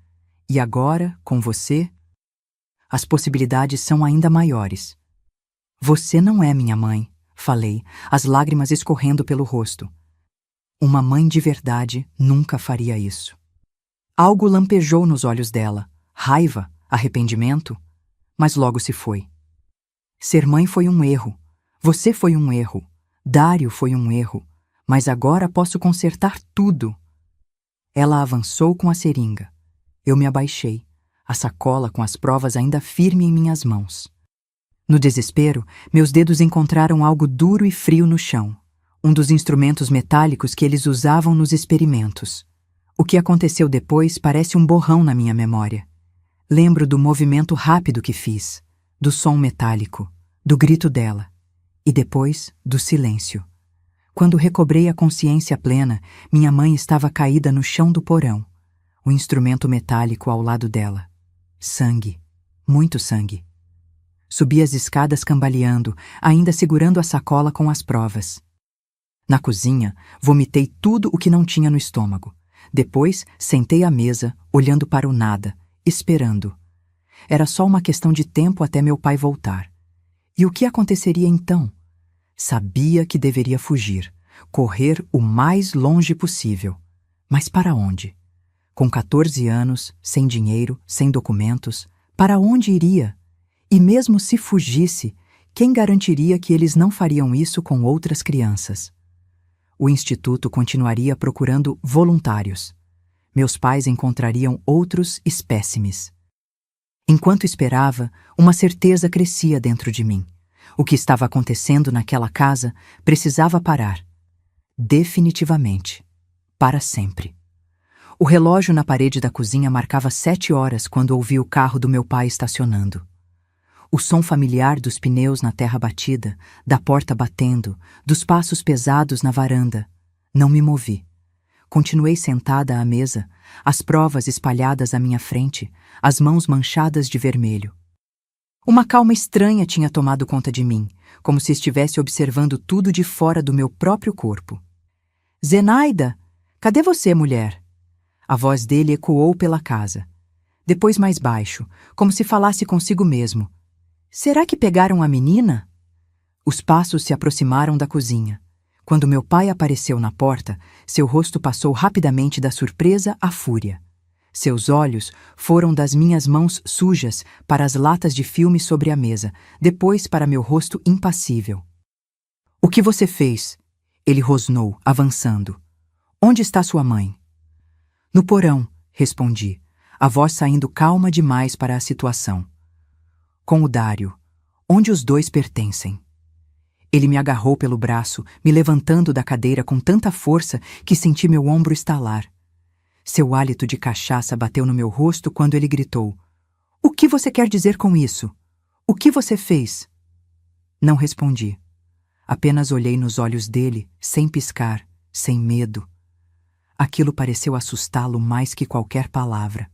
E agora, com você, as possibilidades são ainda maiores. Você não é minha mãe, falei, as lágrimas escorrendo pelo rosto. Uma mãe de verdade nunca faria isso. Algo lampejou nos olhos dela. Raiva, arrependimento, mas logo se foi. Ser mãe foi um erro. Você foi um erro. Dário foi um erro. Mas agora posso consertar tudo. Ela avançou com a seringa. Eu me abaixei, a sacola com as provas ainda firme em minhas mãos. No desespero, meus dedos encontraram algo duro e frio no chão. Um dos instrumentos metálicos que eles usavam nos experimentos. O que aconteceu depois parece um borrão na minha memória. Lembro do movimento rápido que fiz, do som metálico, do grito dela, e depois do silêncio. Quando recobrei a consciência plena, minha mãe estava caída no chão do porão, o instrumento metálico ao lado dela. Sangue, muito sangue. Subi as escadas cambaleando, ainda segurando a sacola com as provas. Na cozinha, vomitei tudo o que não tinha no estômago. Depois, sentei à mesa, olhando para o nada, esperando. Era só uma questão de tempo até meu pai voltar. E o que aconteceria então? Sabia que deveria fugir, correr o mais longe possível. Mas para onde? Com 14 anos, sem dinheiro, sem documentos, para onde iria? E mesmo se fugisse, quem garantiria que eles não fariam isso com outras crianças? O instituto continuaria procurando voluntários. Meus pais encontrariam outros espécimes. Enquanto esperava, uma certeza crescia dentro de mim. O que estava acontecendo naquela casa precisava parar. Definitivamente. Para sempre. O relógio na parede da cozinha marcava 7 horas quando ouvi o carro do meu pai estacionando. O som familiar dos pneus na terra batida, da porta batendo, dos passos pesados na varanda. Não me movi. Continuei sentada à mesa, as provas espalhadas à minha frente, as mãos manchadas de vermelho. Uma calma estranha tinha tomado conta de mim, como se estivesse observando tudo de fora do meu próprio corpo. Zenaida, cadê você, mulher? A voz dele ecoou pela casa. Depois mais baixo, como se falasse consigo mesmo. Será que pegaram a menina? Os passos se aproximaram da cozinha. Quando meu pai apareceu na porta, seu rosto passou rapidamente da surpresa à fúria. Seus olhos foram das minhas mãos sujas para as latas de filme sobre a mesa, depois para meu rosto impassível. O que você fez? Ele rosnou, avançando. Onde está sua mãe? No porão, respondi, a voz saindo calma demais para a situação. Com o Dário, onde os dois pertencem. Ele me agarrou pelo braço, me levantando da cadeira com tanta força que senti meu ombro estalar. Seu hálito de cachaça bateu no meu rosto quando ele gritou. O que você quer dizer com isso? O que você fez? Não respondi. Apenas olhei nos olhos dele, sem piscar, sem medo. Aquilo pareceu assustá-lo mais que qualquer palavra.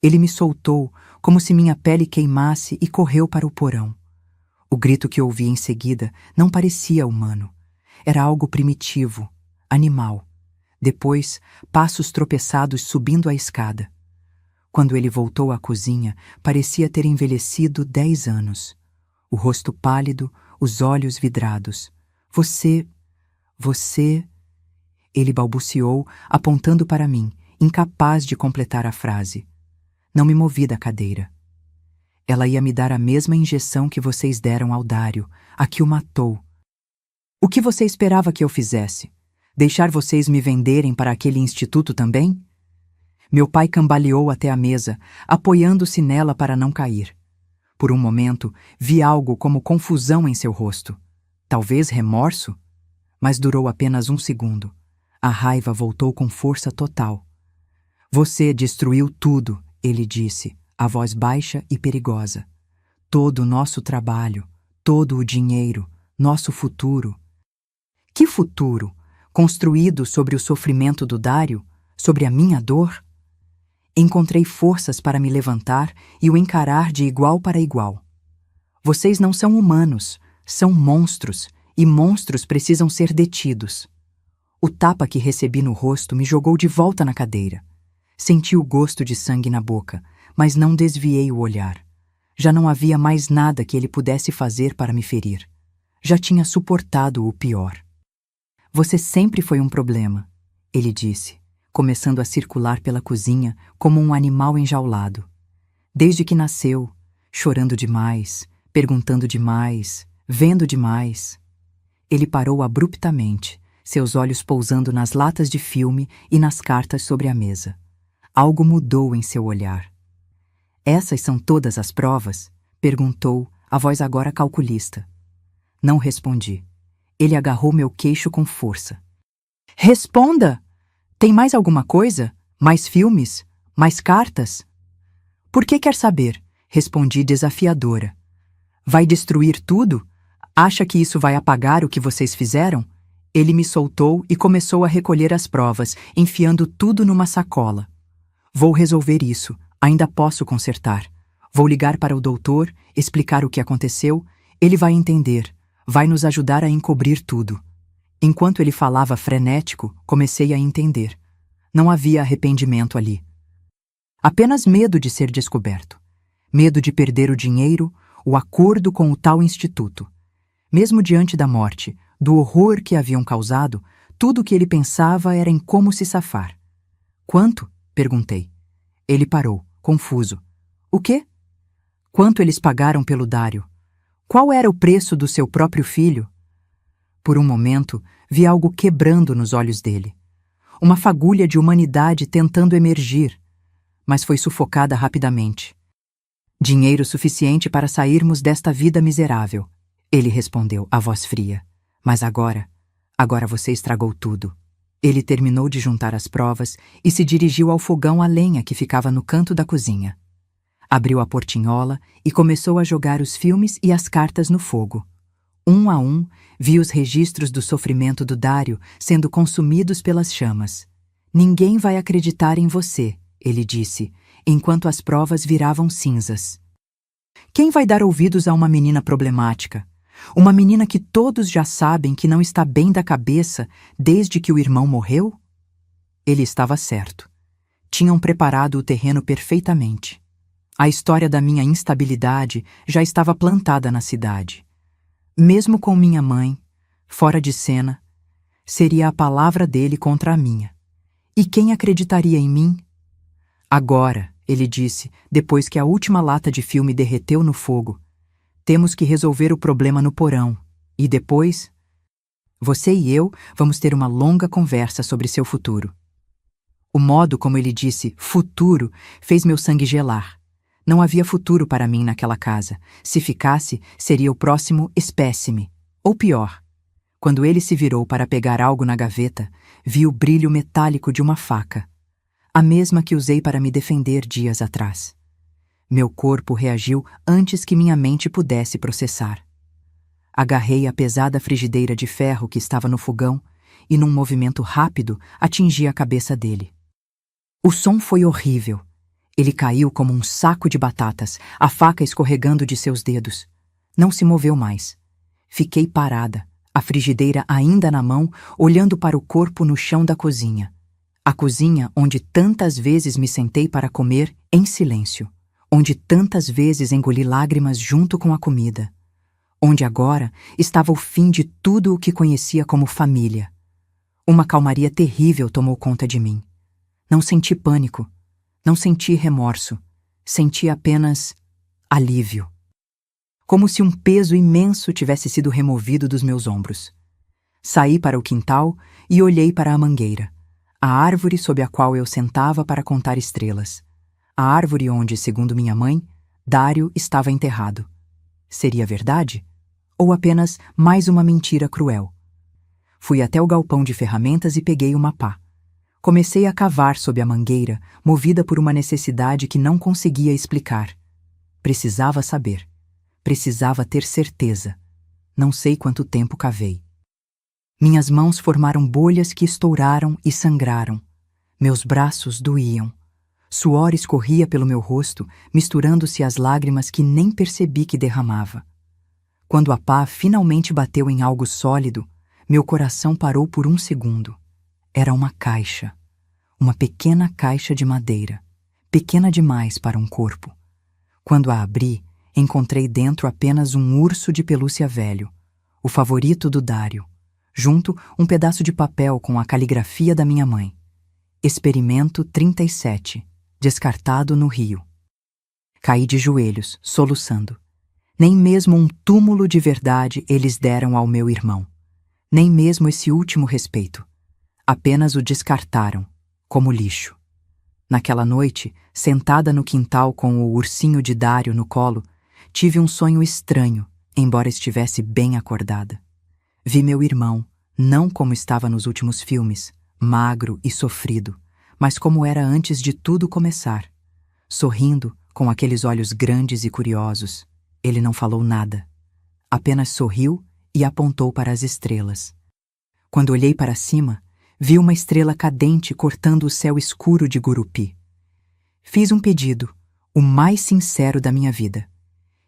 Ele me soltou, como se minha pele queimasse, e correu para o porão. O grito que ouvi em seguida não parecia humano. Era algo primitivo, animal. Depois, passos tropeçados subindo a escada. Quando ele voltou à cozinha, parecia ter envelhecido 10 anos. O rosto pálido, os olhos vidrados. Você... Ele balbuciou, apontando para mim, incapaz de completar a frase. Não me movi da cadeira. Ela ia me dar a mesma injeção que vocês deram ao Dário, a que o matou. O que você esperava que eu fizesse? Deixar vocês me venderem para aquele instituto também? Meu pai cambaleou até a mesa, apoiando-se nela para não cair. Por um momento, vi algo como confusão em seu rosto. Talvez remorso? Mas durou apenas um segundo. A raiva voltou com força total. Você destruiu tudo, ele disse, a voz baixa e perigosa. Todo o nosso trabalho, todo o dinheiro, nosso futuro. Que futuro? Construído sobre o sofrimento do Dário? Sobre a minha dor? Encontrei forças para me levantar e o encarar de igual para igual. Vocês não são humanos, são monstros, e monstros precisam ser detidos. O tapa que recebi no rosto me jogou de volta na cadeira. Senti o gosto de sangue na boca, mas não desviei o olhar. Já não havia mais nada que ele pudesse fazer para me ferir. Já tinha suportado o pior. Você sempre foi um problema, ele disse, começando a circular pela cozinha como um animal enjaulado. Desde que nasceu, chorando demais, perguntando demais, vendo demais. Ele parou abruptamente, seus olhos pousando nas latas de filme e nas cartas sobre a mesa. Algo mudou em seu olhar. Essas são todas as provas? Perguntou, a voz agora calculista. Não respondi. Ele agarrou meu queixo com força. Responda! Tem mais alguma coisa? Mais filmes? Mais cartas? Por que quer saber? Respondi desafiadora. Vai destruir tudo? Acha que isso vai apagar o que vocês fizeram? Ele me soltou e começou a recolher as provas, enfiando tudo numa sacola. Vou resolver isso, ainda posso consertar. Vou ligar para o doutor, explicar o que aconteceu, ele vai entender, vai nos ajudar a encobrir tudo. Enquanto ele falava frenético, comecei a entender. Não havia arrependimento ali. Apenas medo de ser descoberto. Medo de perder o dinheiro, o acordo com o tal instituto. Mesmo diante da morte, do horror que haviam causado, tudo o que ele pensava era em como se safar. Quanto? Perguntei. Ele parou, confuso. O quê? Quanto eles pagaram pelo Dário? Qual era o preço do seu próprio filho? Por um momento, vi algo quebrando nos olhos dele. Uma fagulha de humanidade tentando emergir, mas foi sufocada rapidamente. Dinheiro suficiente para sairmos desta vida miserável, ele respondeu, a voz fria. Mas agora você estragou tudo. Ele terminou de juntar as provas e se dirigiu ao fogão a lenha que ficava no canto da cozinha. Abriu a portinhola e começou a jogar os filmes e as cartas no fogo. Um a um, vi os registros do sofrimento do Dário sendo consumidos pelas chamas. Ninguém vai acreditar em você, ele disse, enquanto as provas viravam cinzas. Quem vai dar ouvidos a uma menina problemática? Uma menina que todos já sabem que não está bem da cabeça desde que o irmão morreu? Ele estava certo. Tinham preparado o terreno perfeitamente. A história da minha instabilidade já estava plantada na cidade. Mesmo com minha mãe, fora de cena, seria a palavra dele contra a minha. E quem acreditaria em mim? Agora, ele disse, depois que a última lata de filme derreteu no fogo, temos que resolver o problema no porão. E depois, você e eu vamos ter uma longa conversa sobre seu futuro. O modo como ele disse futuro fez meu sangue gelar. Não havia futuro para mim naquela casa. Se ficasse, seria o próximo espécime. Ou pior. Quando ele se virou para pegar algo na gaveta, vi o brilho metálico de uma faca. A mesma que usei para me defender dias atrás. Meu corpo reagiu antes que minha mente pudesse processar. Agarrei a pesada frigideira de ferro que estava no fogão e, num movimento rápido, atingi a cabeça dele. O som foi horrível. Ele caiu como um saco de batatas, a faca escorregando de seus dedos. Não se moveu mais. Fiquei parada, a frigideira ainda na mão, olhando para o corpo no chão da cozinha. A cozinha onde tantas vezes me sentei para comer em silêncio. Onde tantas vezes engoli lágrimas junto com a comida. Onde agora estava o fim de tudo o que conhecia como família. Uma calmaria terrível tomou conta de mim. Não senti pânico, não senti remorso, senti apenas alívio. Como se um peso imenso tivesse sido removido dos meus ombros. Saí para o quintal e olhei para a mangueira, a árvore sob a qual eu sentava para contar estrelas. A árvore onde, segundo minha mãe, Dário estava enterrado. Seria verdade? Ou apenas mais uma mentira cruel? Fui até o galpão de ferramentas e peguei uma pá. Comecei a cavar sob a mangueira, movida por uma necessidade que não conseguia explicar. Precisava saber. Precisava ter certeza. Não sei quanto tempo cavei. Minhas mãos formaram bolhas que estouraram e sangraram. Meus braços doíam. Suor escorria pelo meu rosto, misturando-se às lágrimas que nem percebi que derramava. Quando a pá finalmente bateu em algo sólido, meu coração parou por um segundo. Era uma caixa. Uma pequena caixa de madeira. Pequena demais para um corpo. Quando a abri, encontrei dentro apenas um urso de pelúcia velho, o favorito do Dário. Junto, um pedaço de papel com a caligrafia da minha mãe. Experimento 37, descartado no rio. Caí de joelhos, soluçando. Nem mesmo um túmulo de verdade eles deram ao meu irmão. Nem mesmo esse último respeito. Apenas o descartaram, como lixo. Naquela noite, sentada no quintal com o ursinho de Dário no colo, tive um sonho estranho, embora estivesse bem acordada. Vi meu irmão, não como estava nos últimos filmes, magro e sofrido, mas como era antes de tudo começar. Sorrindo, com aqueles olhos grandes e curiosos. Ele não falou nada. Apenas sorriu e apontou para as estrelas. Quando olhei para cima, vi uma estrela cadente cortando o céu escuro de Gurupi. Fiz um pedido, o mais sincero da minha vida.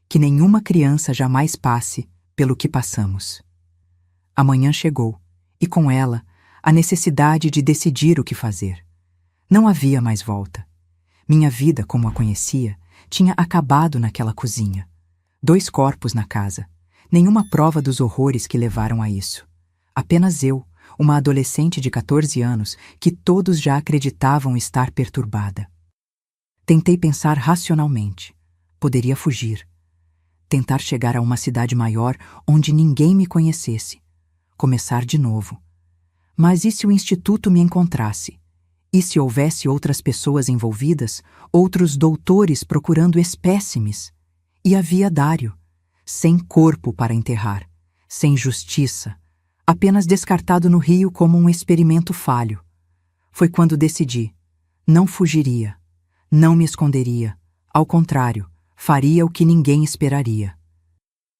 Que nenhuma criança jamais passe pelo que passamos. A manhã chegou, e com ela, a necessidade de decidir o que fazer. Não havia mais volta. Minha vida, como a conhecia, tinha acabado naquela cozinha. 2 corpos na casa. Nenhuma prova dos horrores que levaram a isso. Apenas eu, uma adolescente de 14 anos, que todos já acreditavam estar perturbada. Tentei pensar racionalmente. Poderia fugir. Tentar chegar a uma cidade maior onde ninguém me conhecesse. Começar de novo. Mas e se o instituto me encontrasse? E se houvesse outras pessoas envolvidas, outros doutores procurando espécimes? E havia Dário, sem corpo para enterrar, sem justiça, apenas descartado no rio como um experimento falho. Foi quando decidi. Não fugiria, não me esconderia, ao contrário, faria o que ninguém esperaria.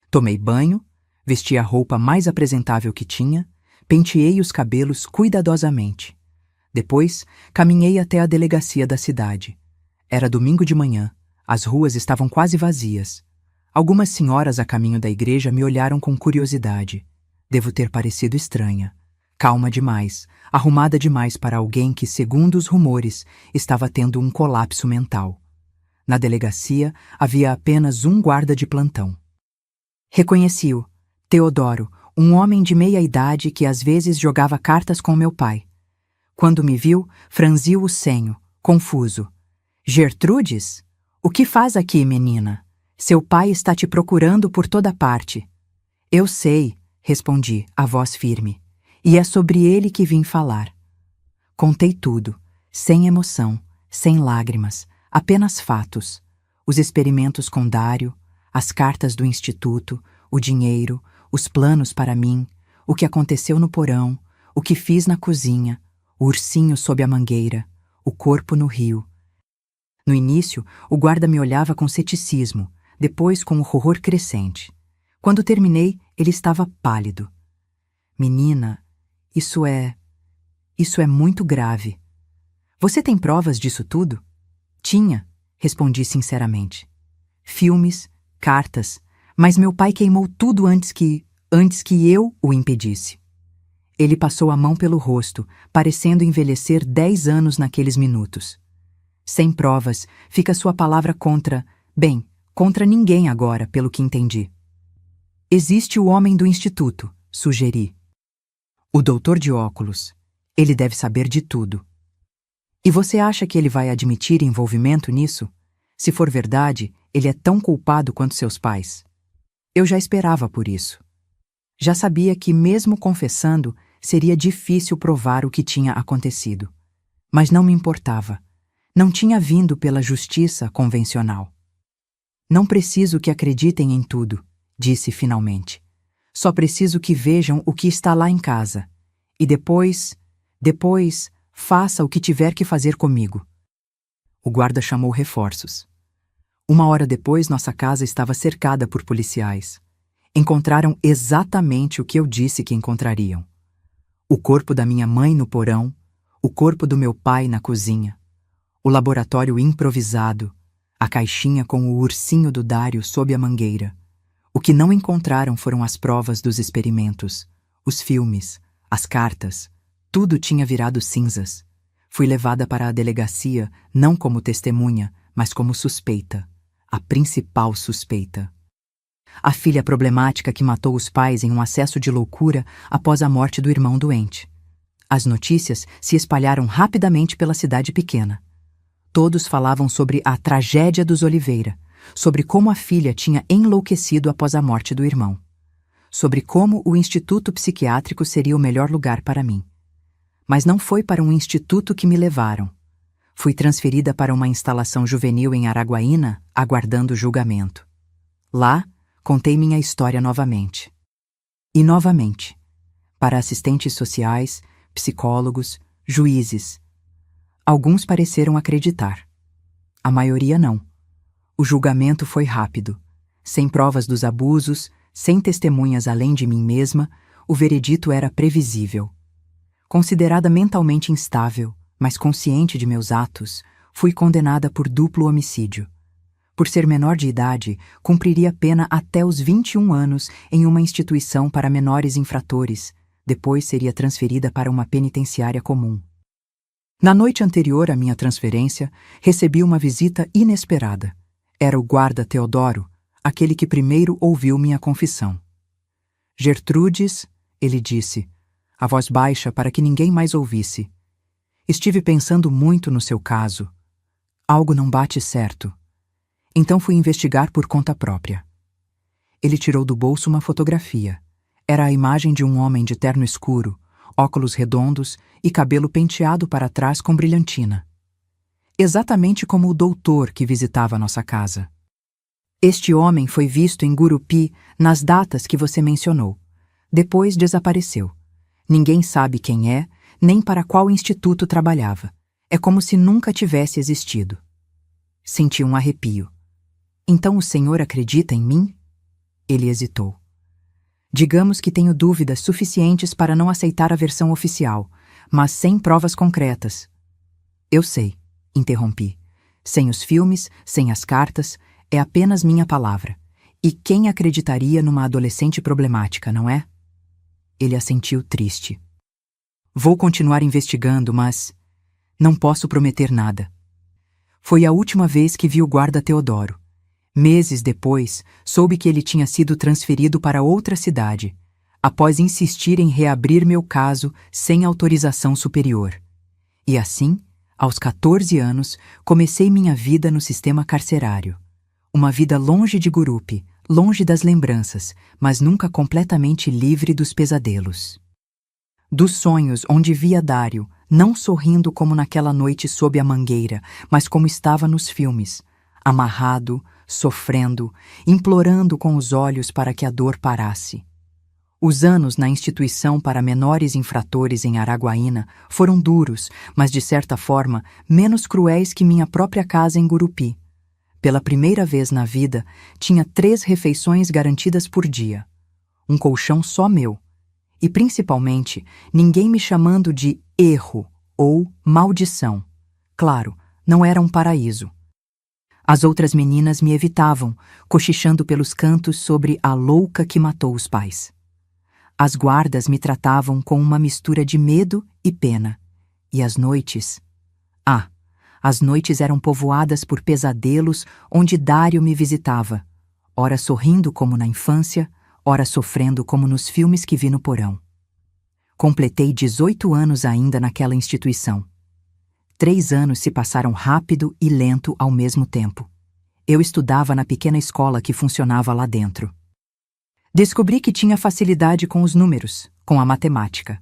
Tomei banho, vesti a roupa mais apresentável que tinha, penteei os cabelos cuidadosamente. Depois, caminhei até a delegacia da cidade. Era domingo de manhã, as ruas estavam quase vazias. Algumas senhoras a caminho da igreja me olharam com curiosidade. Devo ter parecido estranha. Calma demais, arrumada demais para alguém que, segundo os rumores, estava tendo um colapso mental. Na delegacia, havia apenas um guarda de plantão. Reconheci-o, Teodoro, um homem de meia idade que às vezes jogava cartas com meu pai. Quando me viu, franziu o senho, confuso. Gertrudes? O que faz aqui, menina? Seu pai está te procurando por toda parte. Eu sei, respondi, a voz firme. E é sobre ele que vim falar. Contei tudo, sem emoção, sem lágrimas, apenas fatos. Os experimentos com Dário, as cartas do instituto, o dinheiro, os planos para mim, o que aconteceu no porão, o que fiz na cozinha, o ursinho sob a mangueira, o corpo no rio. No início, o guarda me olhava com ceticismo, depois com o horror crescente. Quando terminei, ele estava pálido. Menina, isso é muito grave. Você tem provas disso tudo? Tinha, respondi sinceramente. Filmes, cartas, mas meu pai queimou tudo antes que eu o impedisse. Ele passou a mão pelo rosto, parecendo envelhecer 10 anos naqueles minutos. Sem provas, fica sua palavra contra ninguém agora, pelo que entendi. Existe o homem do instituto, sugeri. O doutor de óculos. Ele deve saber de tudo. E você acha que ele vai admitir envolvimento nisso? Se for verdade, ele é tão culpado quanto seus pais. Eu já esperava por isso. Já sabia que, mesmo confessando, seria difícil provar o que tinha acontecido. Mas não me importava. Não tinha vindo pela justiça convencional. Não preciso que acreditem em tudo, disse finalmente. Só preciso que vejam o que está lá em casa. E depois, faça o que tiver que fazer comigo. O guarda chamou reforços. 1 hora depois, nossa casa estava cercada por policiais. Encontraram exatamente o que eu disse que encontrariam. O corpo da minha mãe no porão, o corpo do meu pai na cozinha, o laboratório improvisado, a caixinha com o ursinho do Dário sob a mangueira. O que não encontraram foram as provas dos experimentos, os filmes, as cartas. Tudo tinha virado cinzas. Fui levada para a delegacia não como testemunha, mas como suspeita. A principal suspeita. A filha problemática que matou os pais em um acesso de loucura após a morte do irmão doente. As notícias se espalharam rapidamente pela cidade pequena. Todos falavam sobre a tragédia dos Oliveira, sobre como a filha tinha enlouquecido após a morte do irmão, sobre como o instituto psiquiátrico seria o melhor lugar para mim. Mas não foi para um instituto que me levaram. Fui transferida para uma instalação juvenil em Araguaína, aguardando julgamento. Lá, contei minha história novamente. E novamente. Para assistentes sociais, psicólogos, juízes. Alguns pareceram acreditar. A maioria não. O julgamento foi rápido. Sem provas dos abusos, sem testemunhas além de mim mesma, o veredito era previsível. Considerada mentalmente instável, mas consciente de meus atos, fui condenada por duplo homicídio. Por ser menor de idade, cumpriria pena até os 21 anos em uma instituição para menores infratores, depois seria transferida para uma penitenciária comum. Na noite anterior à minha transferência, recebi uma visita inesperada. Era o guarda Teodoro, aquele que primeiro ouviu minha confissão. Gertrudes, ele disse, a voz baixa para que ninguém mais ouvisse. Estive pensando muito no seu caso. Algo não bate certo. Então fui investigar por conta própria. Ele tirou do bolso uma fotografia. Era a imagem de um homem de terno escuro, óculos redondos e cabelo penteado para trás com brilhantina. Exatamente como o doutor que visitava nossa casa. Este homem foi visto em Gurupi nas datas que você mencionou. Depois desapareceu. Ninguém sabe quem é, nem para qual instituto trabalhava. É como se nunca tivesse existido. Senti um arrepio. Então o senhor acredita em mim? Ele hesitou. Digamos que tenho dúvidas suficientes para não aceitar a versão oficial, mas sem provas concretas. Eu sei, interrompi. Sem os filmes, sem as cartas, é apenas minha palavra. E quem acreditaria numa adolescente problemática, não é? Ele assentiu triste. Vou continuar investigando, mas não posso prometer nada. Foi a última vez que vi o guarda Teodoro. Meses depois, soube que ele tinha sido transferido para outra cidade, após insistir em reabrir meu caso sem autorização superior. E assim, aos 14 anos, comecei minha vida no sistema carcerário. Uma vida longe de Gurupi, longe das lembranças, mas nunca completamente livre dos pesadelos. Dos sonhos onde via Dário, não sorrindo como naquela noite sob a mangueira, mas como estava nos filmes, amarrado, sofrendo, implorando com os olhos para que a dor parasse. Os anos na instituição para menores infratores em Araguaína foram duros, mas de certa forma menos cruéis que minha própria casa em Gurupi. Pela primeira vez na vida, tinha 3 refeições garantidas por dia. Um colchão só meu. E, principalmente, ninguém me chamando de erro ou maldição. Claro, não era um paraíso. As outras meninas me evitavam, cochichando pelos cantos sobre a louca que matou os pais. As guardas me tratavam com uma mistura de medo e pena. E as noites... as noites eram povoadas por pesadelos onde Dário me visitava, ora sorrindo como na infância, ora sofrendo como nos filmes que vi no porão. Completei 18 anos ainda naquela instituição. 3 anos se passaram rápido e lento ao mesmo tempo. Eu estudava na pequena escola que funcionava lá dentro. Descobri que tinha facilidade com os números, com a matemática.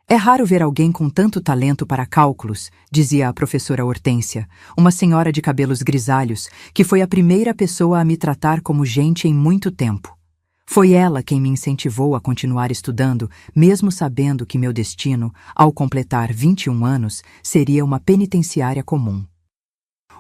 É raro ver alguém com tanto talento para cálculos, dizia a professora Hortência, uma senhora de cabelos grisalhos, que foi a primeira pessoa a me tratar como gente em muito tempo. Foi ela quem me incentivou a continuar estudando, mesmo sabendo que meu destino, ao completar 21 anos, seria uma penitenciária comum.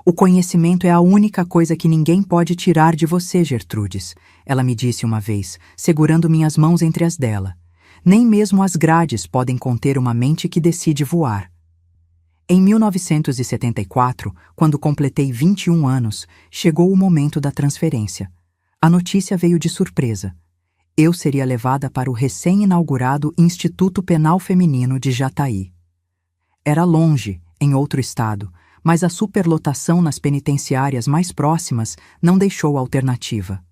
O conhecimento é a única coisa que ninguém pode tirar de você, Gertrudes, ela me disse uma vez, segurando minhas mãos entre as dela. Nem mesmo as grades podem conter uma mente que decide voar. Em 1974, quando completei 21 anos, chegou o momento da transferência. A notícia veio de surpresa. Eu seria levada para o recém-inaugurado Instituto Penal Feminino de Jataí. Era longe, em outro estado, mas a superlotação nas penitenciárias mais próximas não deixou alternativa.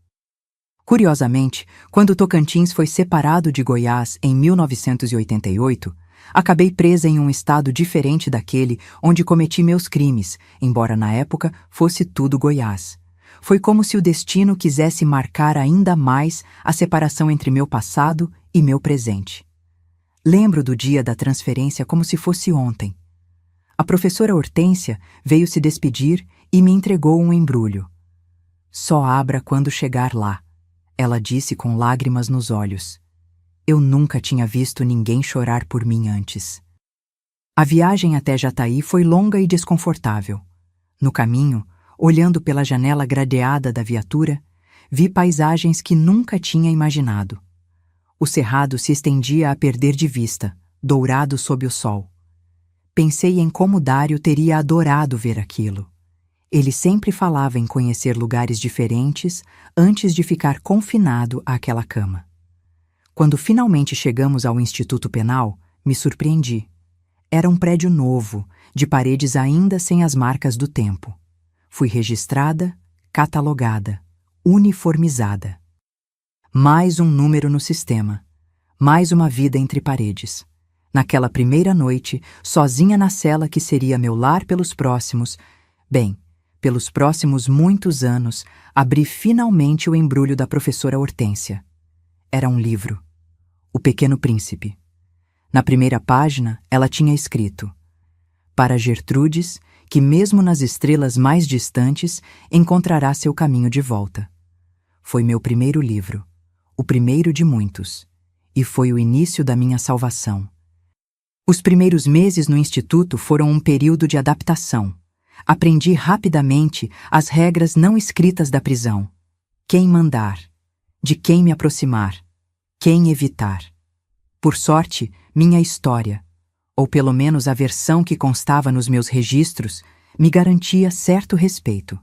Curiosamente, quando Tocantins foi separado de Goiás em 1988, acabei presa em um estado diferente daquele onde cometi meus crimes, embora na época fosse tudo Goiás. Foi como se o destino quisesse marcar ainda mais a separação entre meu passado e meu presente. Lembro do dia da transferência como se fosse ontem. A professora Hortência veio se despedir e me entregou um embrulho. Só abra quando chegar lá, ela disse com lágrimas nos olhos. Eu nunca tinha visto ninguém chorar por mim antes. A viagem até Jataí foi longa e desconfortável. No caminho, olhando pela janela gradeada da viatura, vi paisagens que nunca tinha imaginado. O cerrado se estendia a perder de vista, dourado sob o sol. Pensei em como Dário teria adorado ver aquilo. Ele sempre falava em conhecer lugares diferentes antes de ficar confinado àquela cama. Quando finalmente chegamos ao Instituto Penal, me surpreendi. Era um prédio novo, de paredes ainda sem as marcas do tempo. Fui registrada, catalogada, uniformizada. Mais um número no sistema. Mais uma vida entre paredes. Naquela primeira noite, sozinha na cela que seria meu lar pelos próximos muitos anos, abri finalmente o embrulho da professora Hortência. Era um livro. O Pequeno Príncipe. Na primeira página, ela tinha escrito: para Gertrudes, que mesmo nas estrelas mais distantes, encontrará seu caminho de volta. Foi meu primeiro livro, o primeiro de muitos, e foi o início da minha salvação. Os primeiros meses no instituto foram um período de adaptação. Aprendi rapidamente as regras não escritas da prisão. Quem mandar, de quem me aproximar, quem evitar. Por sorte, minha história, ou pelo menos a versão que constava nos meus registros, me garantia certo respeito.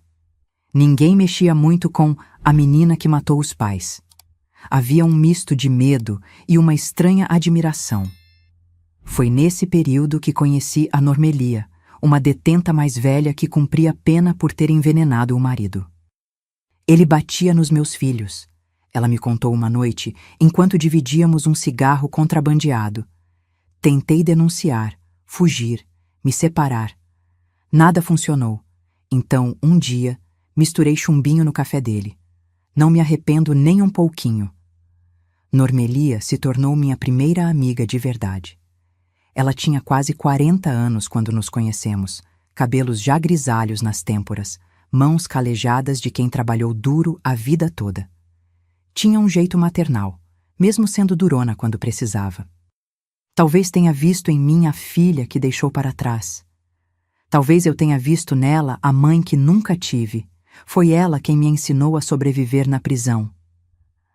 Ninguém mexia muito com a menina que matou os pais. Havia um misto de medo e uma estranha admiração. Foi nesse período que conheci a Normelia, uma detenta mais velha que cumpria pena por ter envenenado o marido. Ele batia nos meus filhos. Ela me contou uma noite, enquanto dividíamos um cigarro contrabandeado. Tentei denunciar, fugir, me separar. Nada funcionou. Então, um dia, misturei chumbinho no café dele. Não me arrependo nem um pouquinho. Normelia se tornou minha primeira amiga de verdade. Ela tinha quase 40 anos quando nos conhecemos, cabelos já grisalhos nas têmporas, mãos calejadas de quem trabalhou duro a vida toda. Tinha um jeito maternal, mesmo sendo durona quando precisava. Talvez tenha visto em mim a filha que deixou para trás. Talvez eu tenha visto nela a mãe que nunca tive. Foi ela quem me ensinou a sobreviver na prisão.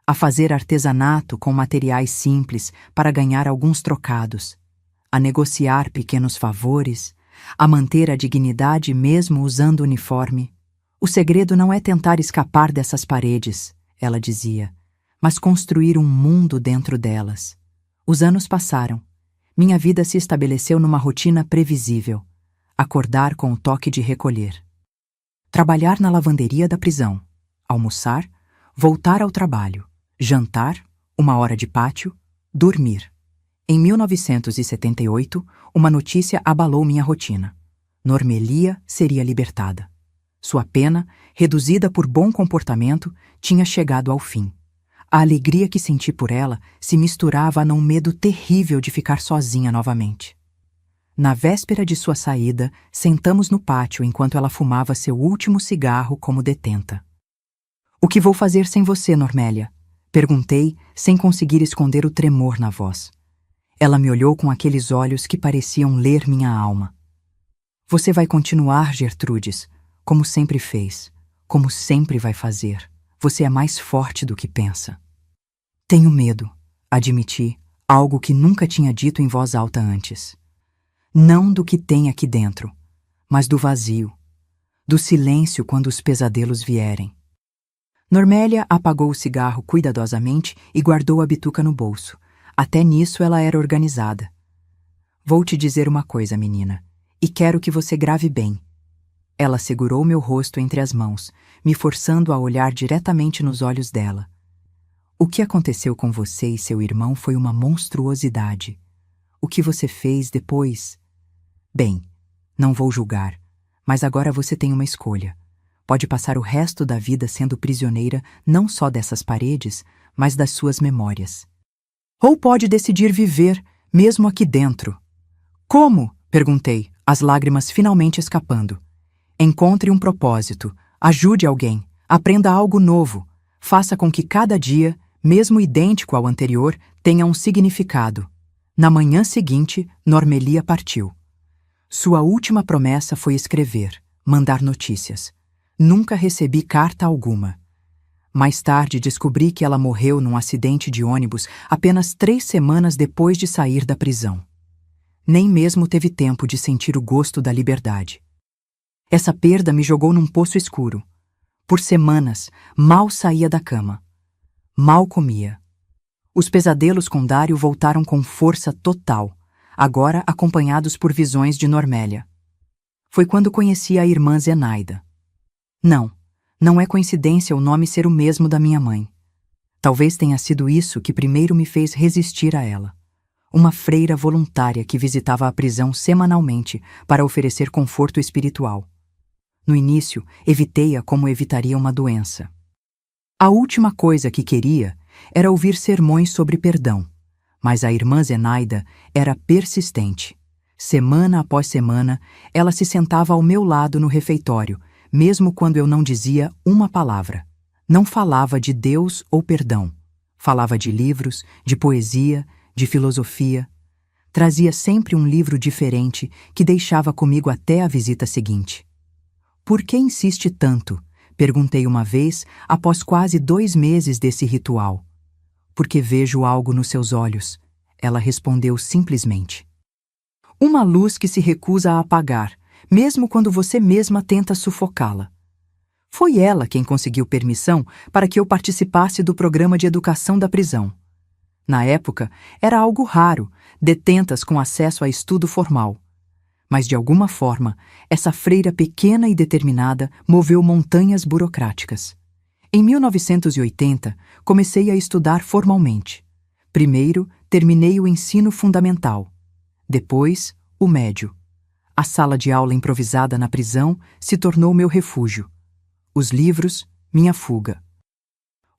A fazer artesanato com materiais simples para ganhar alguns trocados. A negociar pequenos favores, a manter a dignidade mesmo usando uniforme. O segredo não é tentar escapar dessas paredes, ela dizia, mas construir um mundo dentro delas. Os anos passaram. Minha vida se estabeleceu numa rotina previsível. Acordar com o toque de recolher. Trabalhar na lavanderia da prisão. Almoçar, voltar ao trabalho. Jantar, 1 hora de pátio, dormir. Em 1978, uma notícia abalou minha rotina. Normelia seria libertada. Sua pena, reduzida por bom comportamento, tinha chegado ao fim. A alegria que senti por ela se misturava a um medo terrível de ficar sozinha novamente. Na véspera de sua saída, sentamos no pátio enquanto ela fumava seu último cigarro como detenta. "O que vou fazer sem você, Normélia?" Perguntei, sem conseguir esconder o tremor na voz. Ela me olhou com aqueles olhos que pareciam ler minha alma. "Você vai continuar, Gertrudes, como sempre fez, como sempre vai fazer. Você é mais forte do que pensa." "Tenho medo", admiti, algo que nunca tinha dito em voz alta antes. Não do que tem aqui dentro, mas do vazio, do silêncio quando os pesadelos vierem. Normélia apagou o cigarro cuidadosamente e guardou a bituca no bolso. Até nisso ela era organizada. "Vou te dizer uma coisa, menina, e quero que você grave bem." Ela segurou meu rosto entre as mãos, me forçando a olhar diretamente nos olhos dela. "O que aconteceu com você e seu irmão foi uma monstruosidade. O que você fez depois? Bem, não vou julgar, mas agora você tem uma escolha. Pode passar o resto da vida sendo prisioneira não só dessas paredes, mas das suas memórias. Ou pode decidir viver, mesmo aqui dentro." "Como?" perguntei, as lágrimas finalmente escapando. "Encontre um propósito, ajude alguém, aprenda algo novo, faça com que cada dia, mesmo idêntico ao anterior, tenha um significado." Na manhã seguinte, Normelia partiu. Sua última promessa foi escrever, mandar notícias. Nunca recebi carta alguma. Mais tarde descobri que ela morreu num acidente de ônibus apenas 3 semanas depois de sair da prisão. Nem mesmo teve tempo de sentir o gosto da liberdade. Essa perda me jogou num poço escuro. Por semanas, mal saía da cama. Mal comia. Os pesadelos com Dário voltaram com força total, agora acompanhados por visões de Normélia. Foi quando conheci a irmã Zenaida. Não é coincidência o nome ser o mesmo da minha mãe. Talvez tenha sido isso que primeiro me fez resistir a ela. Uma freira voluntária que visitava a prisão semanalmente para oferecer conforto espiritual. No início, evitei-a como evitaria uma doença. A última coisa que queria era ouvir sermões sobre perdão, mas a irmã Zenaida era persistente. Semana após semana, ela se sentava ao meu lado no refeitório, mesmo quando eu não dizia uma palavra. Não falava de Deus ou perdão. Falava de livros, de poesia, de filosofia. Trazia sempre um livro diferente que deixava comigo até a visita seguinte. "Por que insiste tanto?" perguntei uma vez, após quase 2 meses desse ritual. "Porque vejo algo nos seus olhos", ela respondeu simplesmente. "Uma luz que se recusa a apagar, mesmo quando você mesma tenta sufocá-la." Foi ela quem conseguiu permissão para que eu participasse do programa de educação da prisão. Na época, era algo raro, detentas com acesso a estudo formal. Mas, de alguma forma, essa freira pequena e determinada moveu montanhas burocráticas. Em 1980, comecei a estudar formalmente. Primeiro, terminei o ensino fundamental. Depois, o médio. A sala de aula improvisada na prisão se tornou meu refúgio. Os livros, minha fuga.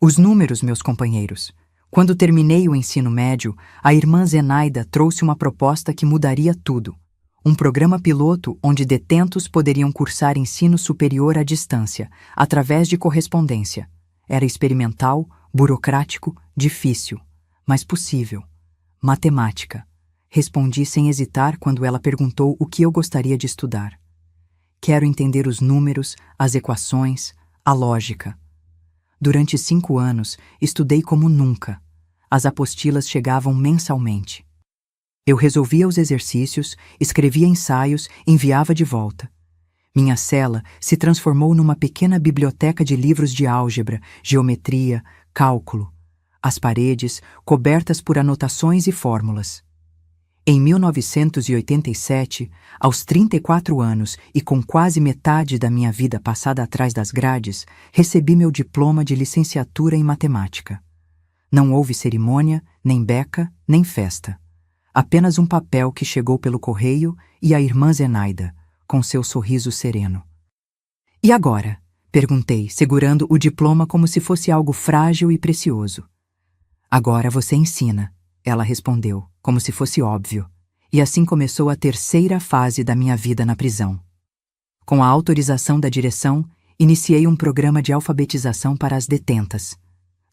Os números, meus companheiros. Quando terminei o ensino médio, a irmã Zenaida trouxe uma proposta que mudaria tudo. Um programa piloto onde detentos poderiam cursar ensino superior à distância, através de correspondência. Era experimental, burocrático, difícil, mas possível. Matemática. Respondi sem hesitar quando ela perguntou o que eu gostaria de estudar. Quero entender os números, as equações, a lógica. Durante 5 anos, estudei como nunca. As apostilas chegavam mensalmente. Eu resolvia os exercícios, escrevia ensaios, enviava de volta. Minha cela se transformou numa pequena biblioteca de livros de álgebra, geometria, cálculo. As paredes, cobertas por anotações e fórmulas. Em 1987, aos 34 anos e com quase metade da minha vida passada atrás das grades, recebi meu diploma de licenciatura em matemática. Não houve cerimônia, nem beca, nem festa. Apenas um papel que chegou pelo correio e a irmã Zenaida, com seu sorriso sereno. E agora? Perguntei, segurando o diploma como se fosse algo frágil e precioso. Agora você ensina, ela respondeu, como se fosse óbvio. E assim começou a terceira fase da minha vida na prisão. Com a autorização da direção, iniciei um programa de alfabetização para as detentas.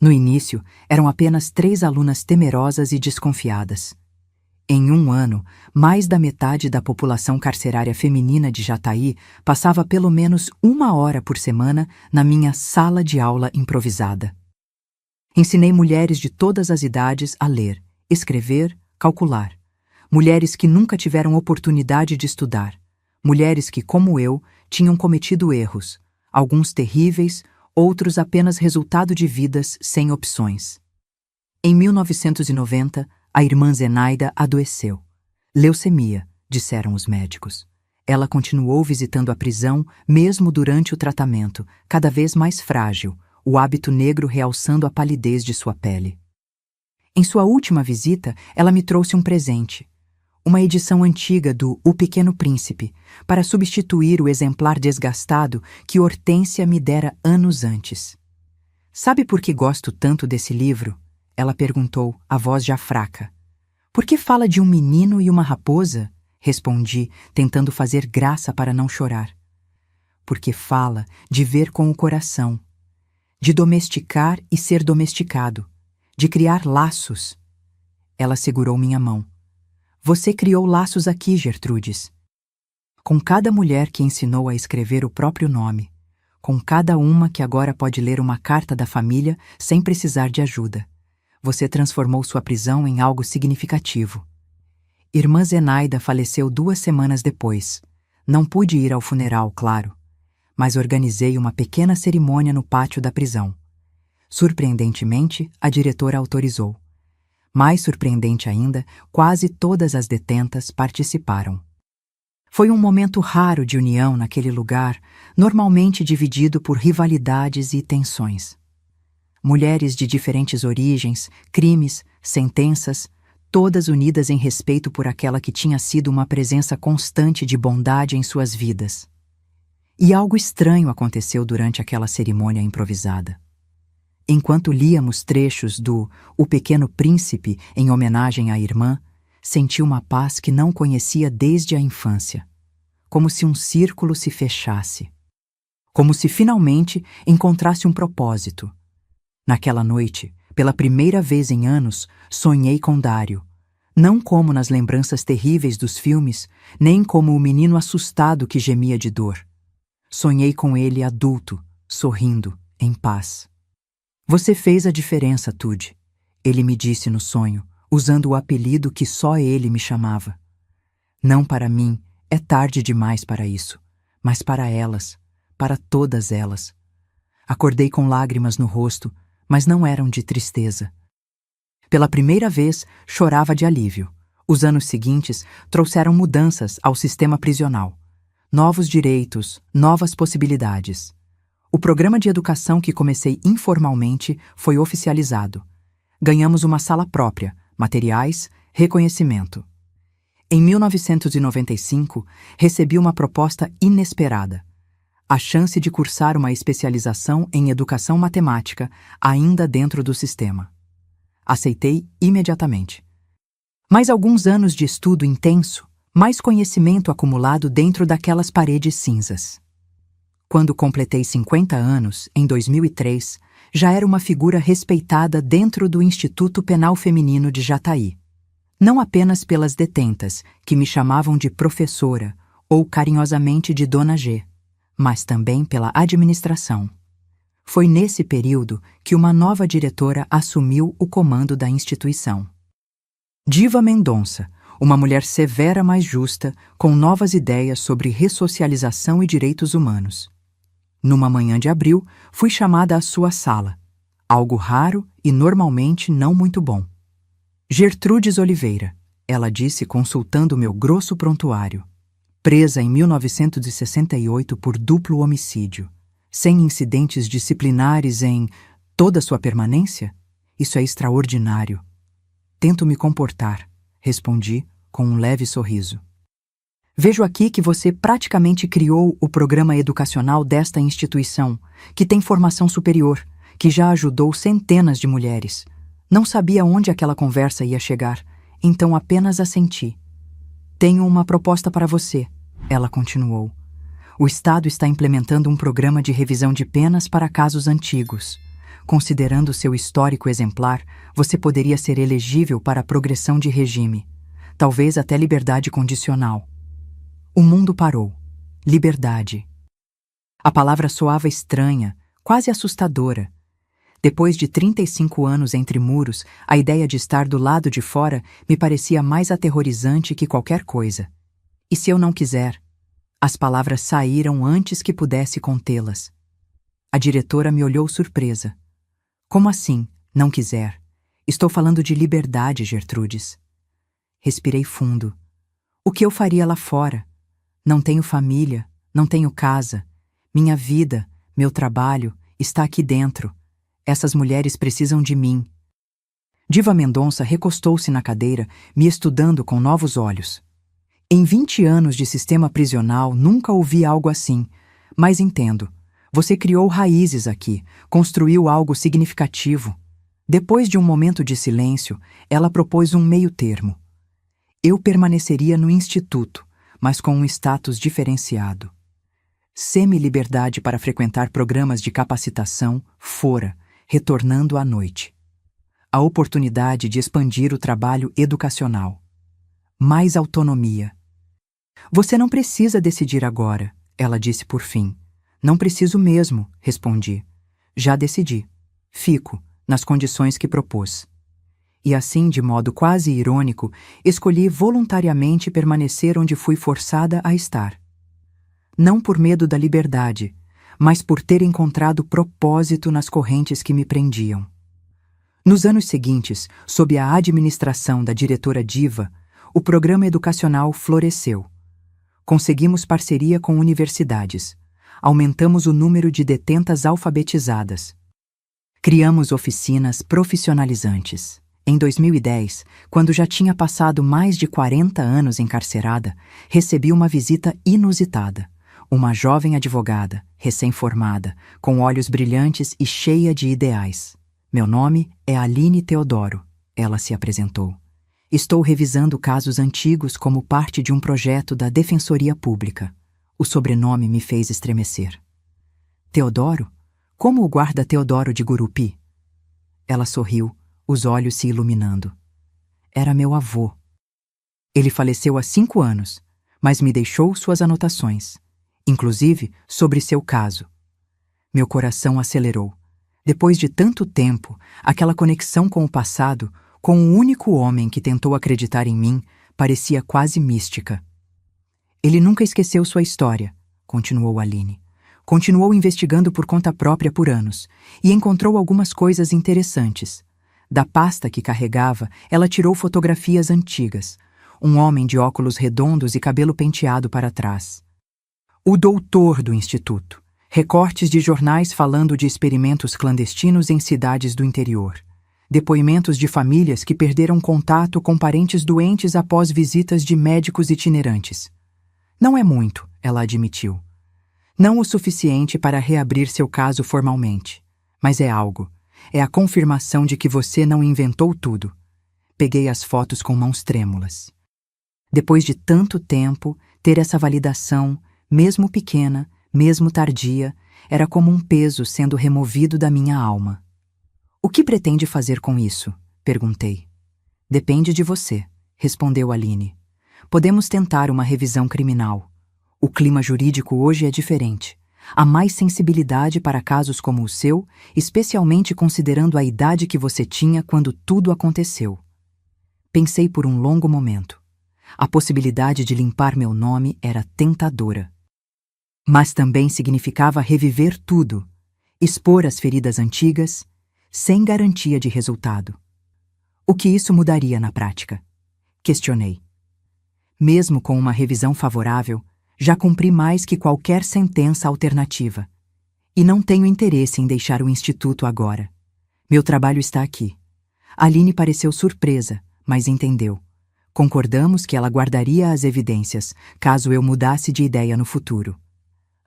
No início, eram apenas 3 alunas temerosas e desconfiadas. Em um ano, mais da metade da população carcerária feminina de Jataí passava pelo menos 1 hora por semana na minha sala de aula improvisada. Ensinei mulheres de todas as idades a ler, escrever, calcular. Mulheres que nunca tiveram oportunidade de estudar. Mulheres que, como eu, tinham cometido erros, alguns terríveis, outros apenas resultado de vidas sem opções. Em 1990, a irmã Zenaida adoeceu. Leucemia, disseram os médicos. Ela continuou visitando a prisão mesmo durante o tratamento, cada vez mais frágil, o hábito negro realçando a palidez de sua pele. Em sua última visita, ela me trouxe um presente. Uma edição antiga do O Pequeno Príncipe, para substituir o exemplar desgastado que Hortência me dera anos antes. Sabe por que gosto tanto desse livro? Ela perguntou, a voz já fraca. Por que fala de um menino e uma raposa? Respondi, tentando fazer graça para não chorar. Porque fala de ver com o coração, de domesticar e ser domesticado, de criar laços. Ela segurou minha mão. Você criou laços aqui, Gertrudes. Com cada mulher que ensinou a escrever o próprio nome, com cada uma que agora pode ler uma carta da família sem precisar de ajuda. Você transformou sua prisão em algo significativo. Irmã Zenaida faleceu 2 semanas depois. Não pude ir ao funeral, claro, mas organizei uma pequena cerimônia no pátio da prisão. Surpreendentemente, a diretora autorizou. Mais surpreendente ainda, quase todas as detentas participaram. Foi um momento raro de união naquele lugar, normalmente dividido por rivalidades e tensões. Mulheres de diferentes origens, crimes, sentenças, todas unidas em respeito por aquela que tinha sido uma presença constante de bondade em suas vidas. E algo estranho aconteceu durante aquela cerimônia improvisada. Enquanto líamos trechos do O Pequeno Príncipe em homenagem à irmã, senti uma paz que não conhecia desde a infância, como se um círculo se fechasse, como se finalmente encontrasse um propósito. Naquela noite, pela primeira vez em anos, sonhei com Dário, não como nas lembranças terríveis dos filmes, nem como o menino assustado que gemia de dor. Sonhei com ele adulto, sorrindo, em paz. Você fez a diferença, Tude, ele me disse no sonho, usando o apelido que só ele me chamava. Não para mim, é tarde demais para isso, mas para elas, para todas elas. Acordei com lágrimas no rosto, mas não eram de tristeza. Pela primeira vez, chorava de alívio. Os anos seguintes trouxeram mudanças ao sistema prisional. Novos direitos, novas possibilidades. O programa de educação que comecei informalmente foi oficializado. Ganhamos uma sala própria, materiais, reconhecimento. Em 1995, recebi uma proposta inesperada. A chance de cursar uma especialização em educação matemática ainda dentro do sistema. Aceitei imediatamente. Mais alguns anos de estudo intenso, mais conhecimento acumulado dentro daquelas paredes cinzas. Quando completei 50 anos, em 2003, já era uma figura respeitada dentro do Instituto Penal Feminino de Jataí. Não apenas pelas detentas, que me chamavam de professora ou carinhosamente de Dona G, mas também pela administração. Foi nesse período que uma nova diretora assumiu o comando da instituição. Diva Mendonça, uma mulher severa, mas justa, com novas ideias sobre ressocialização e direitos humanos. Numa manhã de abril, fui chamada à sua sala, algo raro e normalmente não muito bom. Gertrudes Oliveira, ela disse consultando meu grosso prontuário. Presa em 1968 por duplo homicídio, sem incidentes disciplinares em toda sua permanência? Isso é extraordinário. Tento me comportar, respondi com um leve sorriso. Vejo aqui que você praticamente criou o programa educacional desta instituição, que tem formação superior, que já ajudou centenas de mulheres. Não sabia onde aquela conversa ia chegar, então apenas assenti. Tenho uma proposta para você, ela continuou. O Estado está implementando um programa de revisão de penas para casos antigos. Considerando seu histórico exemplar, você poderia ser elegível para a progressão de regime, talvez até liberdade condicional. O mundo parou. Liberdade. A palavra soava estranha, quase assustadora. Depois de 35 anos entre muros, a ideia de estar do lado de fora me parecia mais aterrorizante que qualquer coisa. E se eu não quiser? As palavras saíram antes que pudesse contê-las. A diretora me olhou surpresa. Como assim, não quiser? Estou falando de liberdade, Gertrudes. Respirei fundo. O que eu faria lá fora? Não tenho família, não tenho casa. Minha vida, meu trabalho, está aqui dentro. Essas mulheres precisam de mim. Diva Mendonça recostou-se na cadeira, me estudando com novos olhos. Em 20 anos de sistema prisional, nunca ouvi algo assim, mas entendo. Você criou raízes aqui, construiu algo significativo. Depois de um momento de silêncio, ela propôs um meio-termo. Eu permaneceria no instituto, mas com um status diferenciado. Semi-liberdade para frequentar programas de capacitação fora, retornando à noite. A oportunidade de expandir o trabalho educacional. Mais autonomia. Você não precisa decidir agora, ela disse por fim. Não preciso mesmo, respondi. Já decidi. Fico, nas condições que propôs. E assim, de modo quase irônico, escolhi voluntariamente permanecer onde fui forçada a estar. Não por medo da liberdade, mas por ter encontrado propósito nas correntes que me prendiam. Nos anos seguintes, sob a administração da diretora Diva, o programa educacional floresceu. Conseguimos parceria com universidades. Aumentamos o número de detentas alfabetizadas. Criamos oficinas profissionalizantes. Em 2010, quando já tinha passado mais de 40 anos encarcerada, recebi uma visita inusitada. Uma jovem advogada, recém-formada, com olhos brilhantes e cheia de ideais. Meu nome é Aline Teodoro, ela se apresentou. Estou revisando casos antigos como parte de um projeto da Defensoria Pública. O sobrenome me fez estremecer. Teodoro? Como o guarda Teodoro de Gurupi? Ela sorriu, os olhos se iluminando. Era meu avô. Ele faleceu há 5 anos, mas me deixou suas anotações, inclusive sobre seu caso. Meu coração acelerou. Depois de tanto tempo, aquela conexão com o passado, com o único homem que tentou acreditar em mim, parecia quase mística. Ele nunca esqueceu sua história, continuou Aline. Continuou investigando por conta própria por anos e encontrou algumas coisas interessantes. Da pasta que carregava, ela tirou fotografias antigas. Um homem de óculos redondos e cabelo penteado para trás. O doutor do instituto. Recortes de jornais falando de experimentos clandestinos em cidades do interior. Depoimentos de famílias que perderam contato com parentes doentes após visitas de médicos itinerantes. Não é muito, ela admitiu. Não o suficiente para reabrir seu caso formalmente. Mas é algo. É a confirmação de que você não inventou tudo. Peguei as fotos com mãos trêmulas. Depois de tanto tempo, ter essa validação, mesmo pequena, mesmo tardia, era como um peso sendo removido da minha alma. O que pretende fazer com isso? Perguntei. Depende de você, respondeu Aline. Podemos tentar uma revisão criminal. O clima jurídico hoje é diferente. Há mais sensibilidade para casos como o seu, especialmente considerando a idade que você tinha quando tudo aconteceu. Pensei por um longo momento. A possibilidade de limpar meu nome era tentadora. Mas também significava reviver tudo, expor as feridas antigas, sem garantia de resultado. O que isso mudaria na prática? Questionei. Mesmo com uma revisão favorável, já cumpri mais que qualquer sentença alternativa. E não tenho interesse em deixar o instituto agora. Meu trabalho está aqui. Aline pareceu surpresa, mas entendeu. Concordamos que ela guardaria as evidências, caso eu mudasse de ideia no futuro.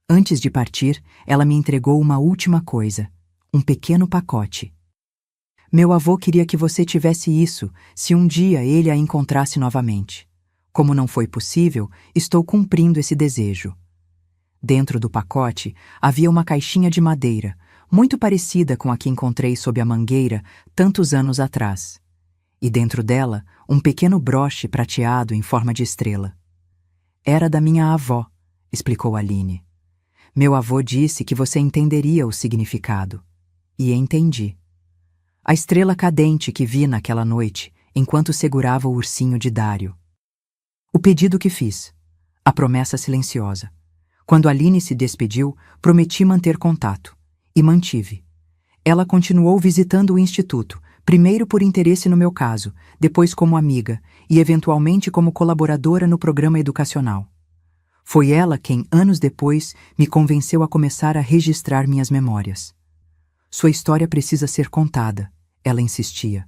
Antes de partir, ela me entregou uma última coisa, um pequeno pacote. Meu avô queria que você tivesse isso, se um dia ele a encontrasse novamente. Como não foi possível, estou cumprindo esse desejo. Dentro do pacote havia uma caixinha de madeira, muito parecida com a que encontrei sob a mangueira tantos anos atrás. E dentro dela, um pequeno broche prateado em forma de estrela. Era da minha avó, explicou Aline. Meu avô disse que você entenderia o significado. E entendi. A estrela cadente que vi naquela noite, enquanto segurava o ursinho de Dário. O pedido que fiz. A promessa silenciosa. Quando Aline se despediu, prometi manter contato. E mantive. Ela continuou visitando o instituto, primeiro por interesse no meu caso, depois como amiga e eventualmente como colaboradora no programa educacional. Foi ela quem, anos depois, me convenceu a começar a registrar minhas memórias. Sua história precisa ser contada, ela insistia.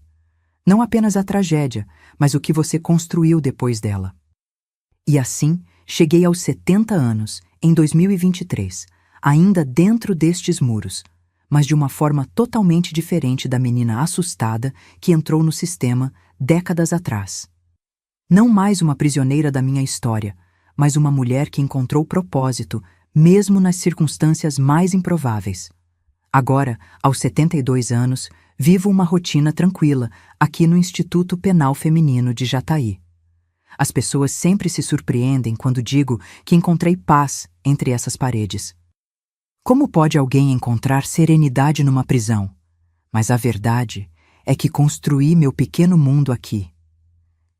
Não apenas a tragédia, mas o que você construiu depois dela. E assim, cheguei aos 70 anos, em 2023, ainda dentro destes muros, mas de uma forma totalmente diferente da menina assustada que entrou no sistema décadas atrás. Não mais uma prisioneira da minha história, mas uma mulher que encontrou propósito, mesmo nas circunstâncias mais improváveis. Agora, aos 72 anos, vivo uma rotina tranquila aqui no Instituto Penal Feminino de Jataí. As pessoas sempre se surpreendem quando digo que encontrei paz entre essas paredes. Como pode alguém encontrar serenidade numa prisão? Mas a verdade é que construí meu pequeno mundo aqui.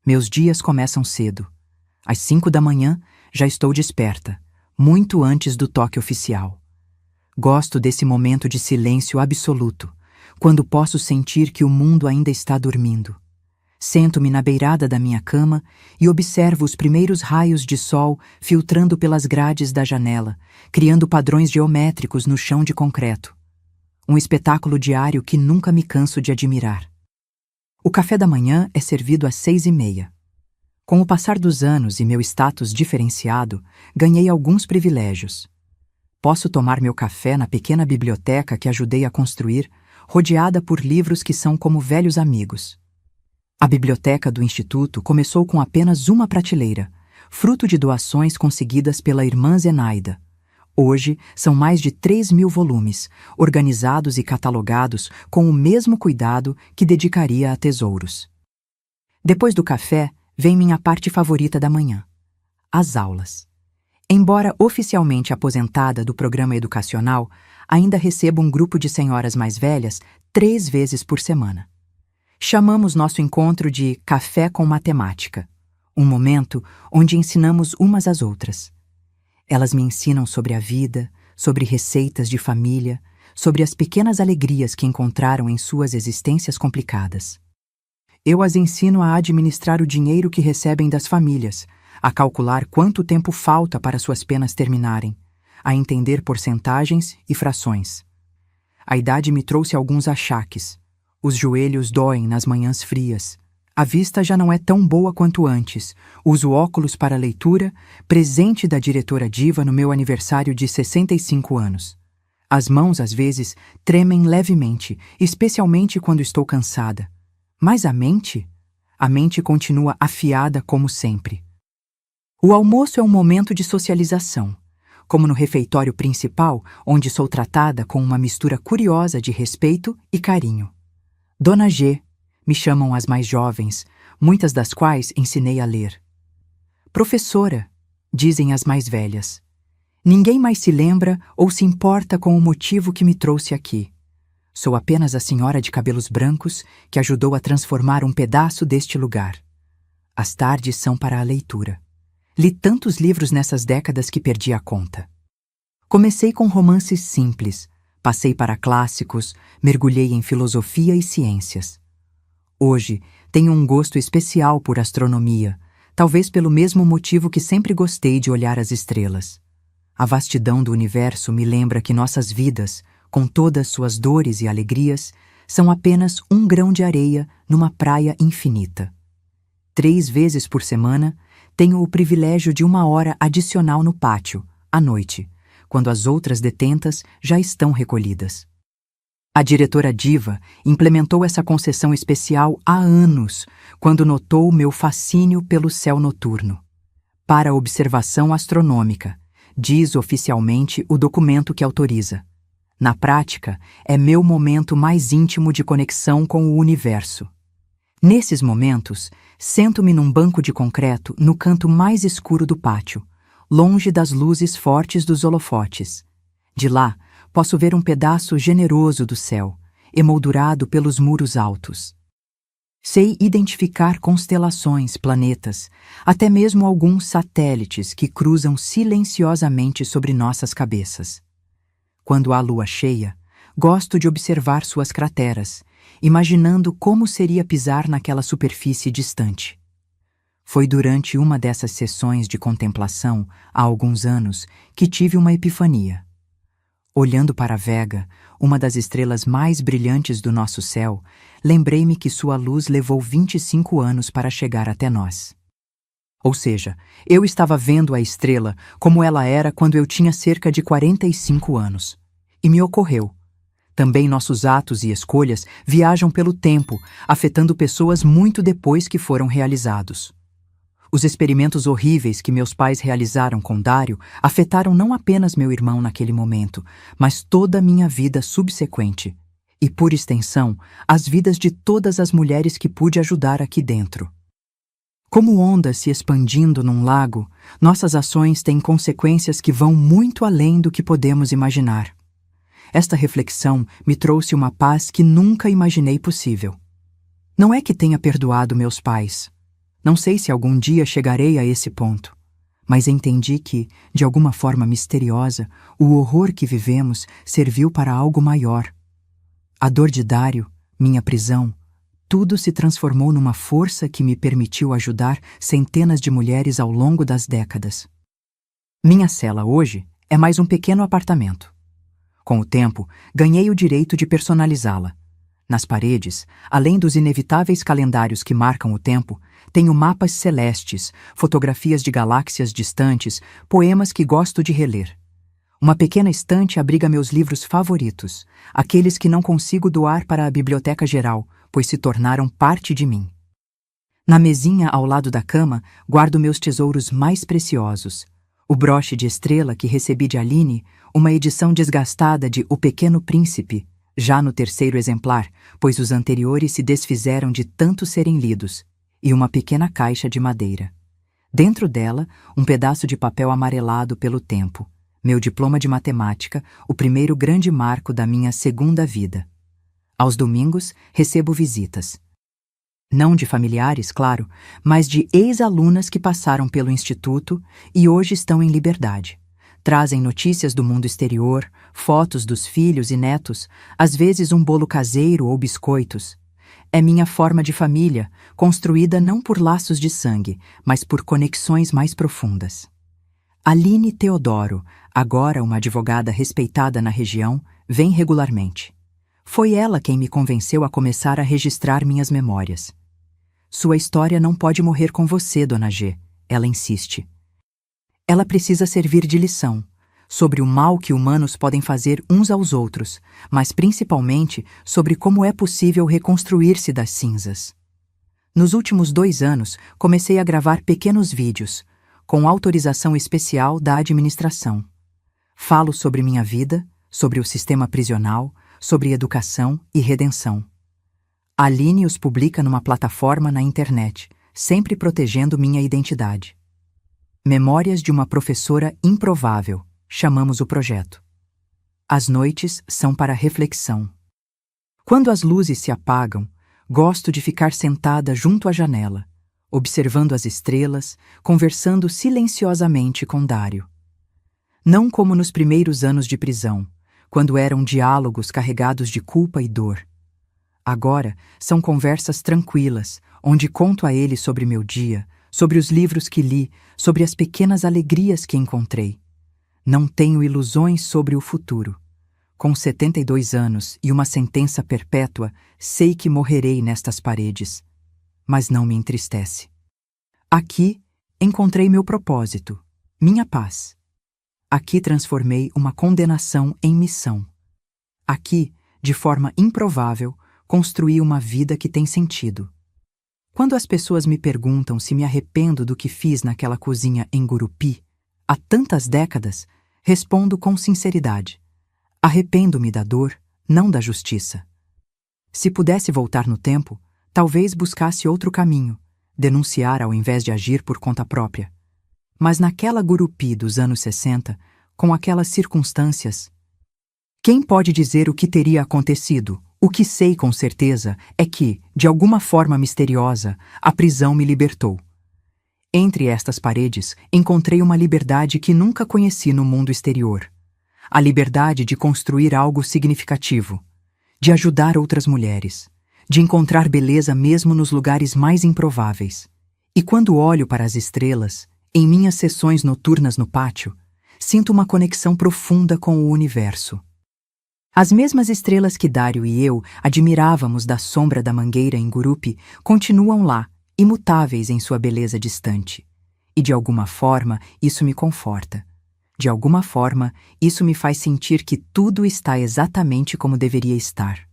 Meus dias começam cedo. Às 5 da manhã, já estou desperta, muito antes do toque oficial. Gosto desse momento de silêncio absoluto, quando posso sentir que o mundo ainda está dormindo. Sento-me na beirada da minha cama e observo os primeiros raios de sol filtrando pelas grades da janela, criando padrões geométricos no chão de concreto. Um espetáculo diário que nunca me canso de admirar. O café da manhã é servido às 6h30. Com o passar dos anos e meu status diferenciado, ganhei alguns privilégios. Posso tomar meu café na pequena biblioteca que ajudei a construir, rodeada por livros que são como velhos amigos. A biblioteca do Instituto começou com apenas uma prateleira, fruto de doações conseguidas pela irmã Zenaida. Hoje, são mais de 3.000 volumes, organizados e catalogados com o mesmo cuidado que dedicaria a tesouros. Depois do café, vem minha parte favorita da manhã: as aulas. Embora oficialmente aposentada do programa educacional, ainda recebo um grupo de senhoras mais velhas 3 vezes por semana. Chamamos nosso encontro de Café com Matemática, um momento onde ensinamos umas às outras. Elas me ensinam sobre a vida, sobre receitas de família, sobre as pequenas alegrias que encontraram em suas existências complicadas. Eu as ensino a administrar o dinheiro que recebem das famílias, a calcular quanto tempo falta para suas penas terminarem, a entender porcentagens e frações. A idade me trouxe alguns achaques. Os joelhos doem nas manhãs frias. A vista já não é tão boa quanto antes. Uso óculos para leitura, presente da diretora Diva no meu aniversário de 65 anos. As mãos, às vezes, tremem levemente, especialmente quando estou cansada. Mas a mente? A mente continua afiada como sempre. O almoço é um momento de socialização, como no refeitório principal, onde sou tratada com uma mistura curiosa de respeito e carinho. Dona G, me chamam as mais jovens, muitas das quais ensinei a ler. Professora, dizem as mais velhas. Ninguém mais se lembra ou se importa com o motivo que me trouxe aqui. Sou apenas a senhora de cabelos brancos que ajudou a transformar um pedaço deste lugar. As tardes são para a leitura. Li tantos livros nessas décadas que perdi a conta. Comecei com romances simples, passei para clássicos, mergulhei em filosofia e ciências. Hoje, tenho um gosto especial por astronomia, talvez pelo mesmo motivo que sempre gostei de olhar as estrelas. A vastidão do universo me lembra que nossas vidas, com todas suas dores e alegrias, são apenas um grão de areia numa praia infinita. 3 vezes por semana, tenho o privilégio de 1 hora adicional no pátio, à noite, quando as outras detentas já estão recolhidas. A diretora Diva implementou essa concessão especial há anos, quando notou meu fascínio pelo céu noturno. Para observação astronômica, diz oficialmente o documento que autoriza. Na prática, é meu momento mais íntimo de conexão com o universo. Nesses momentos, sento-me num banco de concreto no canto mais escuro do pátio, longe das luzes fortes dos holofotes. De lá, posso ver um pedaço generoso do céu, emoldurado pelos muros altos. Sei identificar constelações, planetas, até mesmo alguns satélites que cruzam silenciosamente sobre nossas cabeças. Quando há lua cheia, gosto de observar suas crateras, imaginando como seria pisar naquela superfície distante. Foi durante uma dessas sessões de contemplação, há alguns anos, que tive uma epifania. Olhando para Vega, uma das estrelas mais brilhantes do nosso céu, lembrei-me que sua luz levou 25 anos para chegar até nós. Ou seja, eu estava vendo a estrela como ela era quando eu tinha cerca de 45 anos. E me ocorreu. Também nossos atos e escolhas viajam pelo tempo, afetando pessoas muito depois que foram realizados. Os experimentos horríveis que meus pais realizaram com Dário afetaram não apenas meu irmão naquele momento, mas toda a minha vida subsequente. E, por extensão, as vidas de todas as mulheres que pude ajudar aqui dentro. Como ondas se expandindo num lago, nossas ações têm consequências que vão muito além do que podemos imaginar. Esta reflexão me trouxe uma paz que nunca imaginei possível. Não é que tenha perdoado meus pais. Não sei se algum dia chegarei a esse ponto. Mas entendi que, de alguma forma misteriosa, o horror que vivemos serviu para algo maior. A dor de Dário, minha prisão, tudo se transformou numa força que me permitiu ajudar centenas de mulheres ao longo das décadas. Minha cela hoje é mais um pequeno apartamento. Com o tempo, ganhei o direito de personalizá-la. Nas paredes, além dos inevitáveis calendários que marcam o tempo, tenho mapas celestes, fotografias de galáxias distantes, poemas que gosto de reler. Uma pequena estante abriga meus livros favoritos, aqueles que não consigo doar para a biblioteca geral, pois se tornaram parte de mim. Na mesinha ao lado da cama, guardo meus tesouros mais preciosos. O broche de estrela que recebi de Aline, uma edição desgastada de O Pequeno Príncipe, já no 3º exemplar, pois os anteriores se desfizeram de tanto serem lidos, e uma pequena caixa de madeira. Dentro dela, um pedaço de papel amarelado pelo tempo, meu diploma de matemática, o primeiro grande marco da minha segunda vida. Aos domingos, recebo visitas. Não de familiares, claro, mas de ex-alunas que passaram pelo instituto e hoje estão em liberdade. Trazem notícias do mundo exterior, fotos dos filhos e netos, às vezes um bolo caseiro ou biscoitos. É minha forma de família, construída não por laços de sangue, mas por conexões mais profundas. Aline Teodoro, agora uma advogada respeitada na região, vem regularmente. Foi ela quem me convenceu a começar a registrar minhas memórias. Sua história não pode morrer com você, Dona G, ela insiste. Ela precisa servir de lição, sobre o mal que humanos podem fazer uns aos outros, mas principalmente sobre como é possível reconstruir-se das cinzas. Nos últimos 2 anos, comecei a gravar pequenos vídeos, com autorização especial da administração. Falo sobre minha vida, sobre o sistema prisional, sobre educação e redenção. A Aline os publica numa plataforma na internet, sempre protegendo minha identidade. Memórias de uma professora improvável, chamamos o projeto. As noites são para reflexão. Quando as luzes se apagam, gosto de ficar sentada junto à janela, observando as estrelas, conversando silenciosamente com Dário. Não como nos primeiros anos de prisão, quando eram diálogos carregados de culpa e dor. Agora são conversas tranquilas, onde conto a ele sobre meu dia, sobre os livros que li, sobre as pequenas alegrias que encontrei. Não tenho ilusões sobre o futuro. Com 72 anos e uma sentença perpétua, sei que morrerei nestas paredes. Mas não me entristece. Aqui encontrei meu propósito, minha paz. Aqui transformei uma condenação em missão. Aqui, de forma improvável, construí uma vida que tem sentido. Quando as pessoas me perguntam se me arrependo do que fiz naquela cozinha em Gurupi, há tantas décadas, respondo com sinceridade: arrependo-me da dor, não da justiça. Se pudesse voltar no tempo, talvez buscasse outro caminho, denunciar ao invés de agir por conta própria. Mas naquela Gurupi dos anos 60, com aquelas circunstâncias, quem pode dizer o que teria acontecido? O que sei com certeza é que, de alguma forma misteriosa, a prisão me libertou. Entre estas paredes, encontrei uma liberdade que nunca conheci no mundo exterior. A liberdade de construir algo significativo, de ajudar outras mulheres, de encontrar beleza mesmo nos lugares mais improváveis. E quando olho para as estrelas, em minhas sessões noturnas no pátio, sinto uma conexão profunda com o universo. As mesmas estrelas que Dário e eu admirávamos da sombra da mangueira em Gurupi continuam lá, imutáveis em sua beleza distante. E de alguma forma isso me conforta. De alguma forma isso me faz sentir que tudo está exatamente como deveria estar.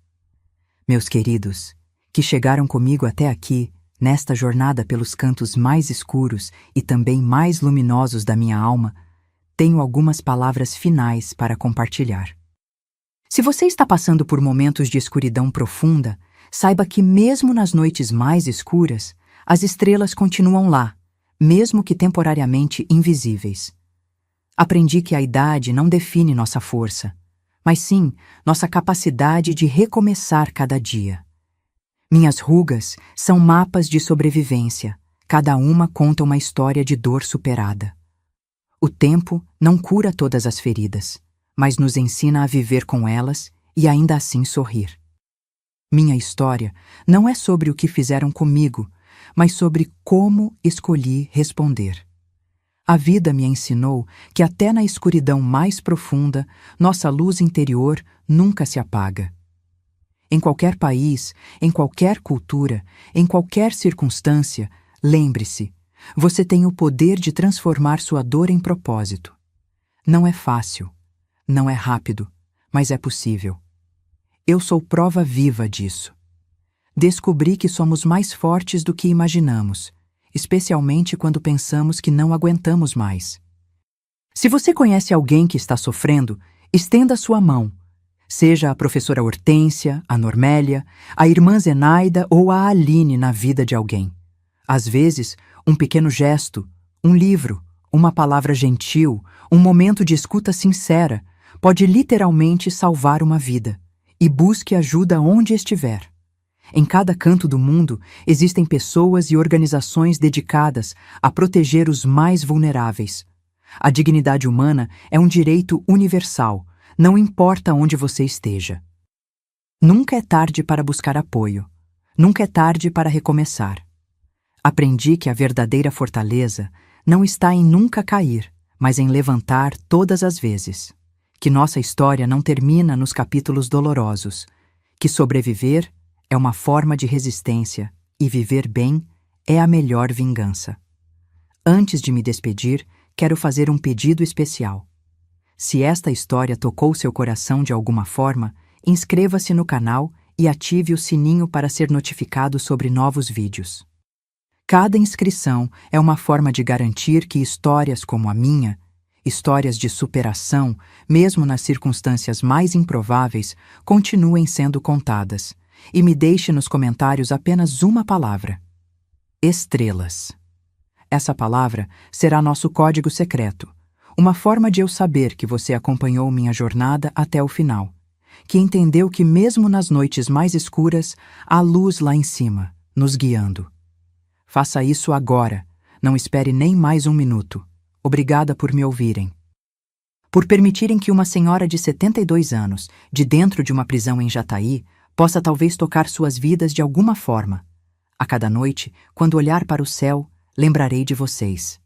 Meus queridos, que chegaram comigo até aqui, nesta jornada pelos cantos mais escuros e também mais luminosos da minha alma, tenho algumas palavras finais para compartilhar. Se você está passando por momentos de escuridão profunda, saiba que mesmo nas noites mais escuras, as estrelas continuam lá, mesmo que temporariamente invisíveis. Aprendi que a idade não define nossa força, mas sim nossa capacidade de recomeçar cada dia. Minhas rugas são mapas de sobrevivência, cada uma conta uma história de dor superada. O tempo não cura todas as feridas, mas nos ensina a viver com elas e ainda assim sorrir. Minha história não é sobre o que fizeram comigo, mas sobre como escolhi responder. A vida me ensinou que até na escuridão mais profunda, nossa luz interior nunca se apaga. Em qualquer país, em qualquer cultura, em qualquer circunstância, lembre-se, você tem o poder de transformar sua dor em propósito. Não é fácil. Não é rápido, mas é possível. Eu sou prova viva disso. Descobri que somos mais fortes do que imaginamos, especialmente quando pensamos que não aguentamos mais. Se você conhece alguém que está sofrendo, estenda sua mão. Seja a professora Hortência, a Normélia, a irmã Zenaida ou a Aline na vida de alguém. Às vezes, um pequeno gesto, um livro, uma palavra gentil, um momento de escuta sincera, pode literalmente salvar uma vida, e busque ajuda onde estiver. Em cada canto do mundo existem pessoas e organizações dedicadas a proteger os mais vulneráveis. A dignidade humana é um direito universal, não importa onde você esteja. Nunca é tarde para buscar apoio. Nunca é tarde para recomeçar. Aprendi que a verdadeira fortaleza não está em nunca cair, mas em levantar todas as vezes. Que nossa história não termina nos capítulos dolorosos, que sobreviver é uma forma de resistência e viver bem é a melhor vingança. Antes de me despedir, quero fazer um pedido especial. Se esta história tocou seu coração de alguma forma, inscreva-se no canal e ative o sininho para ser notificado sobre novos vídeos. Cada inscrição é uma forma de garantir que histórias como a minha, histórias de superação, mesmo nas circunstâncias mais improváveis, continuem sendo contadas. E me deixe nos comentários apenas uma palavra: estrelas. Essa palavra será nosso código secreto, uma forma de eu saber que você acompanhou minha jornada até o final, que entendeu que mesmo nas noites mais escuras, há luz lá em cima, nos guiando. Faça isso agora, não espere nem mais um minuto. Obrigada por me ouvirem. Por permitirem que uma senhora de 72 anos, de dentro de uma prisão em Jataí, possa talvez tocar suas vidas de alguma forma. A cada noite, quando olhar para o céu, lembrarei de vocês.